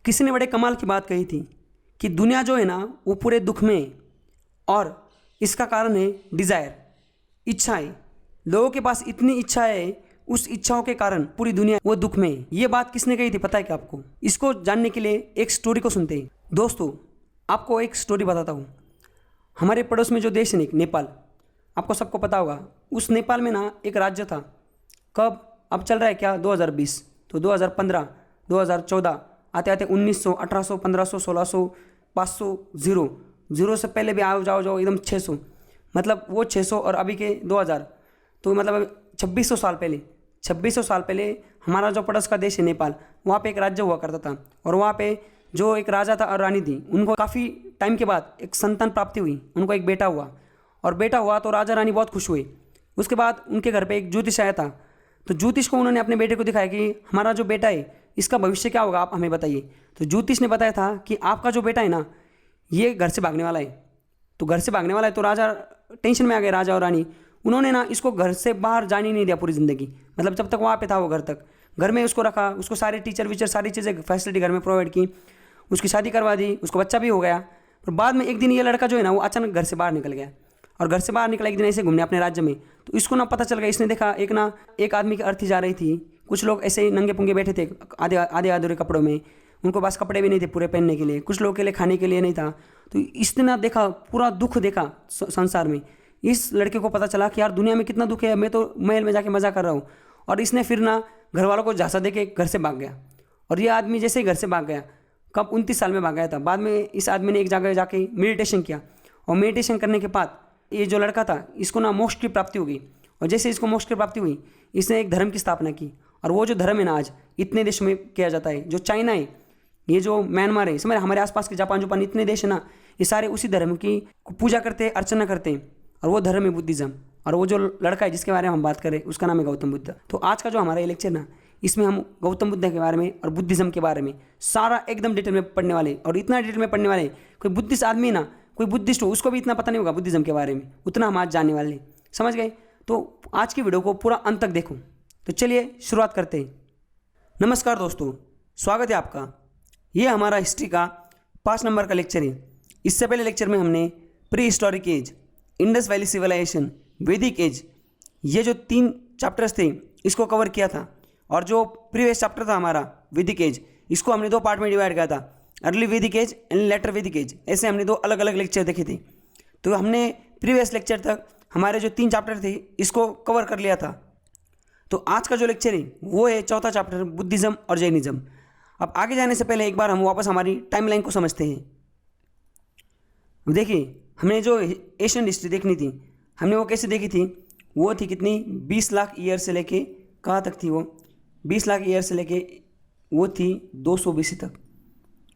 किसी ने बड़े कमाल की बात कही थी कि दुनिया जो है ना वो पूरे दुख में है और इसका कारण है डिज़ायर, इच्छाएं। लोगों के पास इतनी इच्छा है, उस इच्छाओं के कारण पूरी दुनिया वो दुख में है। ये बात किसने कही थी पता है क्या आपको? इसको जानने के लिए एक स्टोरी को सुनते हैं। दोस्तों, आपको एक स्टोरी बताता हूँ। हमारे पड़ोस में जो देश है नेपाल, आपको सबको पता होगा। उस नेपाल में ना एक राज्य था। कब? अब चल रहा है क्या 2020, तो 2015, 2014, आते आते 1900, 1800, 1500, 1600, 500, जीरो जीरो से पहले भी आओ जाओ जाओ एकदम 600, मतलब वो 600 और अभी के 2000, तो मतलब 2600 साल पहले, 2600 साल पहले हमारा जो पड़ोस का देश है नेपाल, वहाँ पे एक राज्य हुआ करता था। और वहाँ पे जो एक राजा था और रानी थी, उनको काफ़ी टाइम के बाद एक संतान प्राप्ति हुई, उनको एक बेटा हुआ। और बेटा हुआ तो राजा रानी बहुत खुश हुए। उसके बाद उनके घर पे एक ज्योतिष आया था, तो ज्योतिष को उन्होंने अपने बेटे को दिखाया कि हमारा जो बेटा है इसका भविष्य क्या होगा, आप हमें बताइए। तो ज्योतिष ने बताया था कि आपका जो बेटा है ना, ये घर से भागने वाला है। तो घर से भागने वाला है तो राजा टेंशन में आ गए, राजा और रानी। उन्होंने ना इसको घर से बाहर जाने नहीं दिया पूरी ज़िंदगी, मतलब जब तक वहाँ पे था वो घर में उसको रखा, उसको सारे टीचर वीचर सारी चीज़ें फैसिलिटी घर में प्रोवाइड की, उसकी शादी करवा दी, उसको बच्चा भी हो गया। पर बाद में एक दिन ये लड़का जो है ना वो अचानक घर से बाहर निकल गया। और घर से बाहर निकला एक दिन ऐसे घूमने अपने राज्य में, तो इसको ना पता चल गया। इसने देखा एक आदमी की अर्थी जा रही थी, कुछ लोग ऐसे ही नंगे पुंगे बैठे थे आधे आधे अधूरे कपड़ों में, उनको पास कपड़े भी नहीं थे पूरे पहनने के लिए, कुछ लोगों के लिए खाने के लिए नहीं था। तो इसने ना देखा, पूरा दुख देखा संसार में। इस लड़के को पता चला कि यार दुनिया में कितना दुख है, मैं तो महल में जाके मज़ा कर रहा हूँ। और इसने फिर ना घर वालों को झांसा दे के घर से भाग गया। और ये आदमी जैसे ही घर से भाग गया, कब 29 साल में भाग गया था। बाद में इस आदमी ने एक जगह जाके मेडिटेशन किया, और मेडिटेशन करने के बाद ये जो लड़का था इसको ना मोक्ष की प्राप्ति हो गई। और जैसे इसको मोक्ष की प्राप्ति हुई, इसने एक धर्म की स्थापना की। और वो जो धर्म है ना आज इतने देशों में किया जाता है, जो चाइना है, ये जो म्यांमार है, समझ हमारे आसपास के जापान जुपान इतने देश है ना, ये सारे उसी धर्म की पूजा करते हैं, अर्चना करते हैं। और वो धर्म है बुद्धिज़्म। और वो जो लड़का है जिसके बारे में हम बात करें उसका नाम है गौतम बुद्ध। तो आज का जो हमारा ये लेक्चर ना, इसमें हम गौतम बुद्ध के बारे में और बुद्धिज़्म के बारे में सारा एकदम डिटेल में पढ़ने वाले। और इतना डिटेल में पढ़ने वाले, कोई बुद्धिस्ट आदमी ना, कोई बुद्धिस्ट हो उसको भी इतना पता नहीं होगा बुद्धिज़्म के बारे में, उतना हम आज जानने वाले हैं। समझ गए? तो आज की वीडियो को पूरा अंत तक देखो। तो चलिए शुरुआत करते हैं। नमस्कार दोस्तों, स्वागत है आपका। ये हमारा हिस्ट्री का 5 नंबर का लेक्चर है। इससे पहले लेक्चर में हमने pre historic age, Indus valley civilization, Vedic age, ये जो 3 चैप्टर्स थे इसको कवर किया था। और जो प्रीवियस चैप्टर था हमारा वैदिक एज, इसको हमने 2 पार्ट में डिवाइड किया था, अर्ली वैदिक एज एंड लेटर वैदिक एज। ऐसे हमने 2 अलग अलग लेक्चर देखे थे। तो हमने प्रीवियस लेक्चर तक हमारे जो 3 चैप्टर थे इसको कवर कर लिया था। तो आज का जो लेक्चर है वो है चौथा चैप्टर, बुद्धिज़्म और जैनिज़्म। अब आगे जाने से पहले एक बार हम वापस हमारी टाइमलाइन को समझते हैं। अब देखिए, हमने जो एशियन हिस्ट्री देखनी थी, हमने वो कैसे देखी थी? वो थी कितनी, 20 लाख ईयर से लेके कहाँ तक थी वो? 20 लाख ईयर से लेके वो थी 200 BC तक।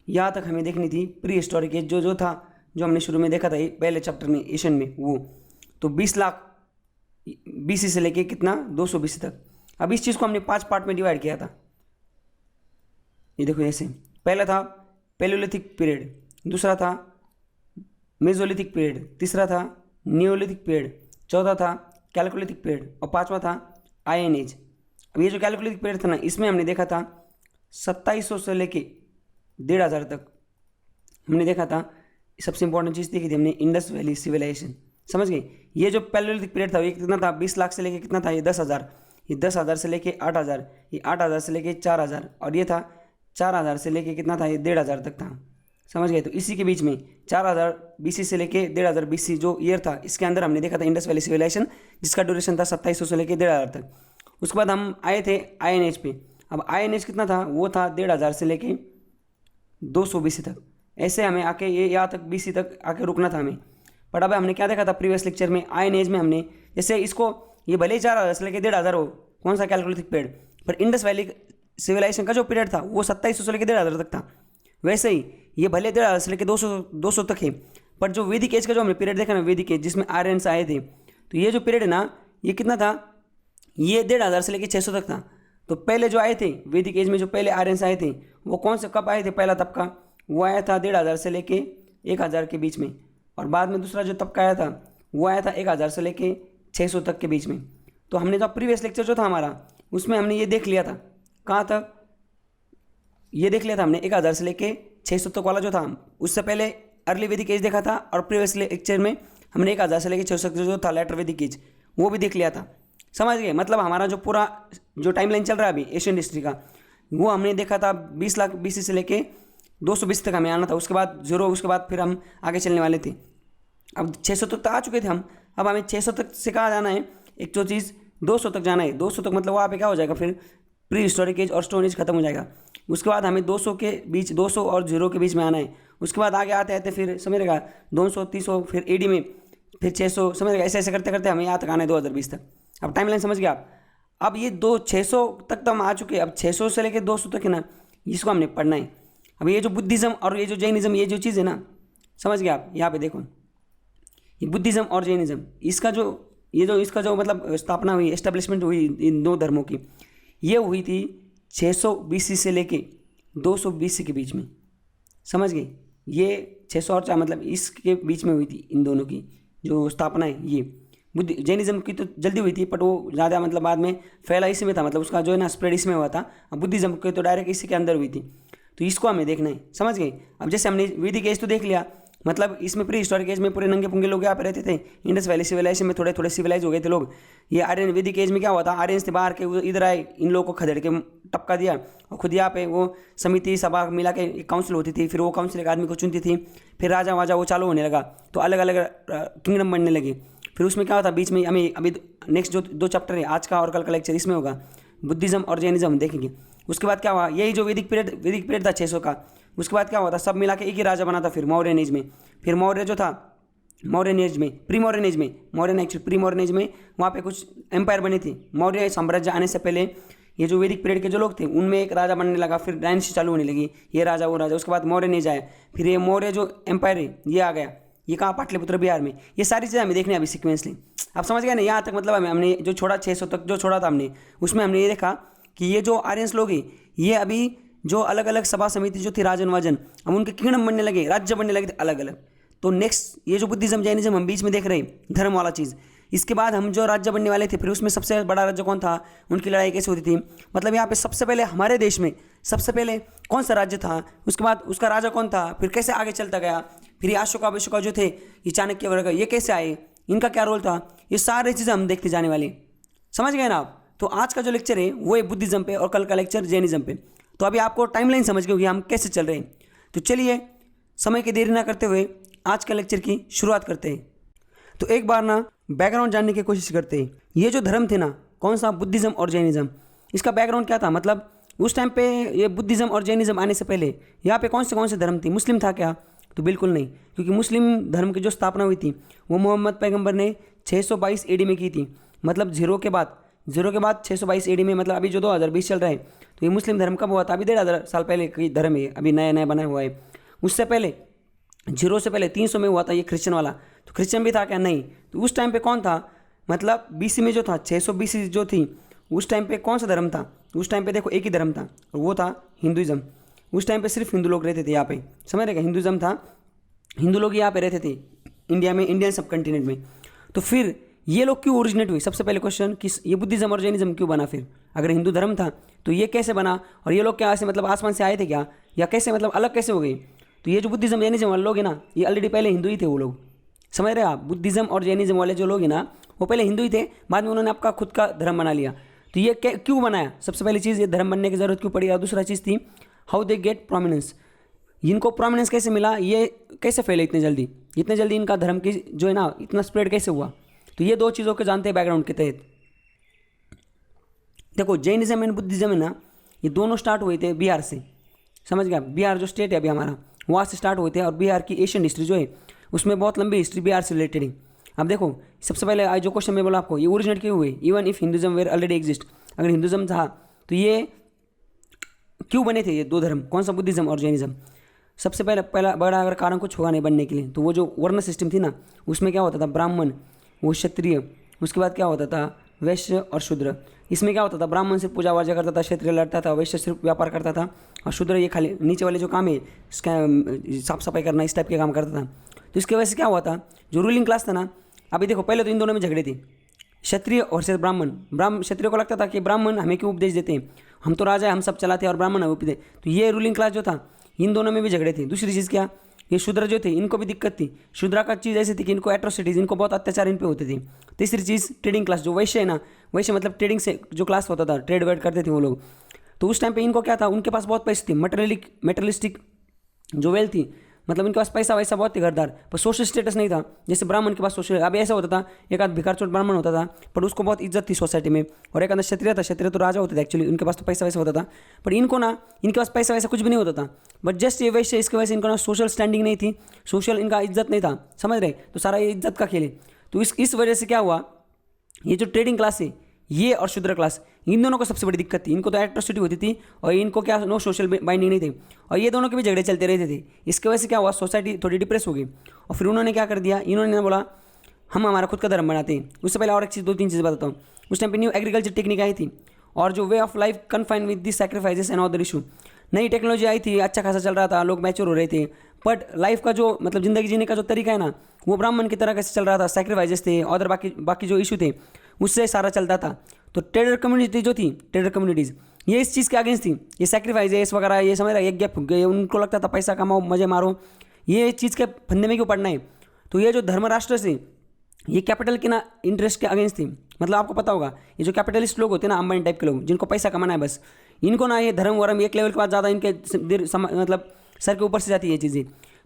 यहाँ तक हमें देखनी थी प्री हिस्टोरिक एज, जो था, जो हमने शुरू में देखा था पहले चैप्टर में एशियन में, वो तो 20 लाख BC से लेके कितना, 200 BC तक। अब इस चीज़ को हमने 5 पार्ट में डिवाइड किया था। ये देखो, ऐसे पहला था पैलियोलिथिक पीरियड, दूसरा था मेसोलिथिक पीरियड, तीसरा था नियोलिथिक पीरियड, चौथा था कैलकोलिथिक पीरियड, और 5वां था आयरन एज। अब ये जो कैलकोलिथिक पीरियड था ना, इसमें हमने देखा था 2700 से लेके 1500 तक हमने देखा था। सबसे इंपॉर्टेंट चीज़ देखी थी हमने, इंडस वैली सिविलाइजेशन। समझ गए? ये जो पैलियोलिथिक पीरियड था ये कितना था, 20 लाख से लेके कितना था, ये 10,000, ये 10,000 से लेके 8,000, ये 8,000 से लेके 4,000, और ये था 4,000 से लेके कितना था, ये 1,500 तक था। समझ गए? तो इसी के बीच में 4000 BC से लेके 1,500 BC जो ईयर था, इसके अंदर हमने देखा था इंडस वैली सिविलाइजेशन, जिसका ड्यूरेशन था 2700 से लेके 1,500 तक। उसके बाद हम आए थे आयरन एज पे। अब आयरन एज कितना था, वो था 1,500 से लेके 200 BC तक। ऐसे हमें आके ये यहाँ तक BC तक आके रुकना था हमें। बट अब हमने क्या देखा था प्रीवियस लेक्चर में, आयरन एज में हमने जैसे इसको, ये भले ही 4,000 से लेके 1,500 हो, कौन सा कैलकोलिथिक पीरियड, पर इंडस वैली सिविलाइजेशन का जो पीरियड था वो 2700 से लेकर 1,500 तक था। वैसे ही ये भले 1,500 से लेकर 200 तक है, पर जो वैदिक एज का जो हमने पीरियड देखा ना, वैदिक एज जिसमें आर्यन्स आए थे, तो ये जो पीरियड है ना, ये कितना था, ये 1,500 से लेकर 600 तक था। तो पहले जो आए थे वैदिक एज में, जो पहले आर्यन्स आए थे, वो कौन से कब आए थे? पहला तबका वो आया था 1,500 से लेके 1,000 के बीच में, और बाद में दूसरा जो तबका आया था वो आया था 1,000 से लेके 600 तक के बीच में। तो हमने जो प्रीवियस लेक्चर जो था हमारा, उसमें हमने ये देख लिया था, कहाँ तक, ये देख लिया था हमने 1000 से लेके 600 तक वाला जो था। उससे पहले अर्ली वैदिक एज देखा था, और प्रीवियस लेक्चर में हमने 1000 से लेके 600 तक जो था लेटर वैदिक एज, वो भी देख लिया था। समझ गए? मतलब हमारा जो पूरा जो टाइमलाइन चल रहा है अभी एशियन हिस्ट्री का, वो हमने देखा था 20 लाख BC से लेके 220 तक हमें आना था। उसके बाद 0, उसके बाद फिर हम आगे चलने वाले थे। अब 600 तक तो आ चुके थे हम, अब हमें 600 तक से कहाँ जाना है, एक जो चीज़ 200 तक जाना है। 200 तक मतलब वहाँ पे क्या हो जाएगा, फिर प्री हिस्टोरिक एज और स्टोन एज खत्म हो जाएगा। उसके बाद हमें 200 के बीच, 200 और 0 के बीच में आना है। उसके बाद आगे आते आते फिर समझ रहेगा 200, 300, फिर AD में फिर 600, समझ रहेगा। ऐसे ऐसे करते करते हमें यहाँ तक आना है 2020 तक। अब टाइमलाइन समझ गया आप। अब ये 600 तक तो हम आ चुके हैं, अब 600 से लेकर 200 तक है ना, इसको हमने पढ़ना है। अब ये जो बुद्धिज़्म और ये जो जैनिज़्म, ये जो चीज़ है ना, समझ गए आप। यहाँ पे देखो, ये बुद्धिज़्म और जैनिज़्म, इसका जो मतलब स्थापना हुई, एस्टेब्लिशमेंट हुई इन दो धर्मों की, ये हुई थी 600 BC से लेके 200 BC के बीच में। समझ गए? ये 600 और 4 मतलब इसके बीच में हुई थी इन दोनों की जो स्थापना है। ये जैनिज़्म की तो जल्दी हुई थी, बट वो ज़्यादा मतलब बाद में फैला इसी में था, मतलब उसका जो है ना स्प्रेड इसमें हुआ था। अब बुद्धिज़्म की तो डायरेक्ट इसी के अंदर हुई थी, तो इसको हमें देखना है। समझ गए? अब जैसे हमने वैदिक एज तो देख लिया, मतलब इसमें प्री हिस्टोरिक एज में पूरे नंगे पुंगे लोग यहाँ पे रहते थे। इंडस वैली सिविलाइजेशन में थोड़े थोड़े सिविलाइज हो गए थे लोग। ये आर्यन वैदिक एज में क्या हुआ था, आर्यंस थे बाहर के, इधर आए, इन लोगों को खदेड़ के टपका दिया, और खुद यहाँ पे वो समिति सभा मिला के एक काउंसिल होती थी, फिर वो काउंसिल एक आदमी को चुनती थी, फिर राजा वाजा वो चालू होने लगा, तो अलग अलग किंगडम बनने लगे। फिर उसमें क्या होता, बीच में हमें अभी नेक्स्ट जो 2 चैप्टर है आज का और कल का लेक्चर, इसमें होगा बुद्धिज़्म और जैनिज़्म देखेंगे। उसके बाद क्या हुआ, यही जो वैदिक पीरियड था 600 का, उसके बाद क्या हुआ था, सब मिला के एक ही राजा बना था फिर मौर्यन एज में। फिर मौर्य जो था मौर्यन एज में, प्री मौर्यन एज में, Mauryan actually pre Mauryan age में वहाँ पे कुछ एम्पायर बनी थी। मौर्य साम्राज्य आने से पहले ये जो वैदिक पीरियड के जो लोग थे उनमें एक राजा बनने लगा, फिर डायनेस्टी चालू होने लगी, ये राजा वो राजा। उसके बाद मौर्यन एज आया, फिर ये मौर्य जो एम्पायर है ये आ गया, ये कहाँ, पाटलिपुत्र बिहार में। ये सारी चीज़ें हमें देखनी है अभी सीक्वेंसली। आप समझ गए ना? यहाँ तक मतलब हमने जो छोड़ा 600 तक जो छोड़ा था हमने, उसमें हमने ये देखा कि ये जो आर्यंस लोग हैं ये अभी जो अलग अलग सभा समिति जो थी राजन वाजन, अब उनके किंगडम बनने लगे, राज्य बनने लगे थे अलग अलग। तो नेक्स्ट ये जो बुद्धिज़्म जैनिज़्म हम बीच में देख रहे हैं धर्म वाला चीज़, इसके बाद हम जो राज्य बनने वाले थे, फिर उसमें सबसे बड़ा राज्य कौन था, उनकी लड़ाई कैसे होती थी। मतलब यहाँ पे सबसे पहले हमारे देश में सबसे पहले कौन सा राज्य था, उसके बाद उसका राजा कौन था, फिर कैसे आगे चलता गया, फिर ये अशोका जो थे, ये चाणक्य वर्ग, ये कैसे आए, इनका क्या रोल था, ये सारी चीज़ें हम देखते जाने वाले। समझ गए ना आप? तो आज का जो लेक्चर है वो है बुद्धिज़्म पे, और कल का लेक्चर जैनिज़्म पे। तो अभी आपको टाइमलाइन समझ गए कि हम कैसे चल रहे हैं। तो चलिए समय की देरी ना करते हुए आज का लेक्चर की शुरुआत करते हैं। तो एक बार ना बैकग्राउंड जानने की कोशिश करते हैं। ये जो धर्म थे ना, कौन सा, बुद्धिज़्म और जैनिज़्म, इसका बैकग्राउंड क्या था। मतलब उस टाइम पे ये बुद्धिज़्म और जैनिज़्म आने से पहले यहाँ पे कौन से धर्म थे, मुस्लिम था क्या? तो बिल्कुल नहीं, क्योंकि मुस्लिम धर्म की जो स्थापना हुई थी वो मोहम्मद पैगंबर ने 622 AD में की थी। मतलब 0 के बाद 622 AD में, मतलब अभी जो 2020 चल रहा है, तो ये मुस्लिम धर्म कब हुआ था? अभी 1500 साल पहले कोई धर्म है, अभी नया नया बना हुआ है। उससे पहले 0 से पहले 300 में हुआ था ये क्रिश्चियन वाला। तो क्रिश्चियन भी था क्या? नहीं। तो उस टाइम पे कौन था, मतलब BC में जो था 600 BC जो थी, उस टाइम पे कौन सा धर्म था? उस टाइम पे देखो एक ही धर्म था, और वो था हिंदुज़म। उस टाइम पे सिर्फ हिंदू लोग रहते थे यहाँ पे, समझ रहे? हिंदुज़म था, हिंदू लोग यहाँ पे रहते थे इंडिया में, इंडियन सब कंटिनेंट में। तो फिर ये लोग क्यों ओरिजिनेट हुई? सबसे पहले क्वेश्चन कि ये बुद्धिज़्म और जैनिज़्म क्यों बना फिर? अगर हिंदू धर्म था तो ये कैसे बना? और ये लोग क्या ऐसे मतलब आसमान से आए थे क्या, या कैसे मतलब अलग कैसे हो गए? तो ये जो बुद्धिज़्म जैनिज़्म वाले लोग हैं ना, ये ऑलरेडी पहले हिंदू ही थे वो लोग। समझ रहे हैं आप? बुद्धिज़्म और जैनिज़्म वाले जो लोग हैं ना, वो पहले हिंदू ही थे, बाद में उन्होंने आपका खुद का धर्म बना लिया। तो ये क्यों बनाया? सबसे पहली चीज़, ये धर्म बनने की ज़रूरत क्यों पड़ी? और दूसरा चीज़ थी हाउ दे गेट प्रोमिनेंस, इनको प्रोमिनेंस कैसे मिला, ये कैसे फैले इतने जल्दी इनका धर्म की जो है ना इतना स्प्रेड कैसे हुआ? तो ये 2 चीज़ों को जानते हैं बैकग्राउंड के तहत। देखो जैनिज़्म एंड बुद्धिज़्म है ना, ये दोनों स्टार्ट हुए थे बिहार से। समझ गया? बिहार जो स्टेट है अभी हमारा, वहाँ से स्टार्ट हुए थे, और बिहार की एशियन हिस्ट्री जो है उसमें बहुत लंबी हिस्ट्री बिहार से रिलेटेड है। अब देखो सबसे पहले आज जो क्वेश्चन मैं बोला आपको, ये ओरिजिनेट क्यों हुए? Even if Hinduism were already exist, अगर हिंदुज़म था तो ये क्यों बने थे ये 2 धर्म, कौन सा, बुद्धिज़्म और जैनिज़्म? सबसे पहला बड़ा अगर कारण कुछ होगा नहीं बनने के लिए, तो वो जो वर्ण सिस्टम थी ना, उसमें क्या होता था, ब्राह्मण, वो क्षत्रिय, उसके बाद क्या होता था, वैश्य और शूद्र। इसमें क्या होता था, ब्राह्मण सिर्फ पूजा वाजा करता था, क्षत्रिय लड़ता था, वैश्य सिर्फ व्यापार करता था, और शूद्र ये खाली नीचे वाले जो काम है इसका साफ सफाई करना, इस टाइप के काम करता था। तो इसकी वजह से क्या हुआ था, जो रूलिंग क्लास था ना, अभी देखो पहले तो इन दोनों में झगड़े थे, क्षत्रिय और ब्राह्मण। क्षत्रिय को लगता था कि ब्राह्मण हमें क्यों उपदेश देते हैं, हम तो राजा है, हम सब चलाते और ब्राह्मण है वो पीते। तो ये रूलिंग क्लास जो था, इन दोनों में भी झगड़े थे। दूसरी चीज़ क्या, ये शूद्र जो थे इनको भी दिक्कत थी। शूद्रा का चीज़ ऐसी थी कि इनको एट्रोसिटीज़, इनको बहुत अत्याचार इन पे होते थे। तीसरी चीज़ ट्रेडिंग क्लास, जो वैश्य है ना, वैश्य मतलब ट्रेडिंग से जो क्लास होता था, ट्रेड वेड करते थे वो लोग। तो उस टाइम पे इनको क्या था, उनके पास बहुत पैसे थे, मटेरियलिस्टिक जो वेल्थ थी, मतलब इनके पास पैसा वैसा बहुत थे घरदार, पर सोशल स्टेटस नहीं था। जैसे ब्राह्मण के पास सोशल, अब ऐसा होता था एक आध भिखार चोट ब्राह्मण होता था पर उसको बहुत इज्जत थी सोसाइटी में, और एक आध क्षत्रिय था, क्षत्रिय तो राजा होते थे एक्चुअली, उनके पास तो पैसा वैसा होता था। पर इनको ना, इनके पास पैसा वैसा कुछ भी नहीं होता था, बट जस्ट ये वैसे इसकी वजह से इनको ना सोशल स्टैंडिंग नहीं थी, सोशल इनका इज्जत नहीं था, समझ रहे। तो सारा ये इज्जत का खेल है। तो इस वजह से क्या हुआ, ये जो ट्रेडिंग क्लास है ये और शूद्र क्लास, इन दोनों को सबसे बड़ी दिक्कत थी। इनको तो एट्रोसिटी होती थी और इनको क्या, नो सोशल बाइंडिंग नहीं थी, और ये दोनों के भी झगड़े चलते रहते थे। इसकी वजह से क्या हुआ, सोसाइटी थोड़ी डिप्रेस हो गई, और फिर उन्होंने क्या कर दिया, इन्होंने बोला हम हमारा खुद का धर्म बनाते हैं। उससे पहले और एक चीज़, 2-3 चीज़ बताता हूँ। उस टाइम पे न्यू एग्रीकल्चर टेक्निक आई थी, और जो way of life confine with the sacrifices and other issue, नई टेक्नोलॉजी आई थी, अच्छा खासा चल रहा था, लोग मैच्योर हो रहे थे, बट लाइफ का जो मतलब ज़िंदगी जीने का जो तरीका है ना, वो ब्राह्मण की तरह कैसे चल रहा था, सैक्रिफाइसेस थे, और बाकी जो इशू थे उससे सारा चलता था। तो ट्रेडर कम्युनिटी जो थी, ट्रेडर कम्युनिटीज़, ये इस चीज़ के अगेंस्ट थी, ये सैक्रिफाइसेस वगैरह, ये समझ रहा है, एक गैप, उनको लगता था पैसा कमाओ मजे मारो, ये चीज़ के फंदे में क्यों पड़ना है। तो ये जो धर्मराष्ट्र से, ये कैपिटल के ना इंटरेस्ट के अगेंस्ट थी। मतलब आपको पता होगा, ये जो कैपिटलिस्ट लोग होते हैं ना, अंबानी टाइप के लोग, जिनको पैसा कमाना है बस, इनको ना ये धर्म वरम एक लेवल के बाद ज़्यादा इनके मतलब सर के ऊपर से जाती है ये चीज़ें।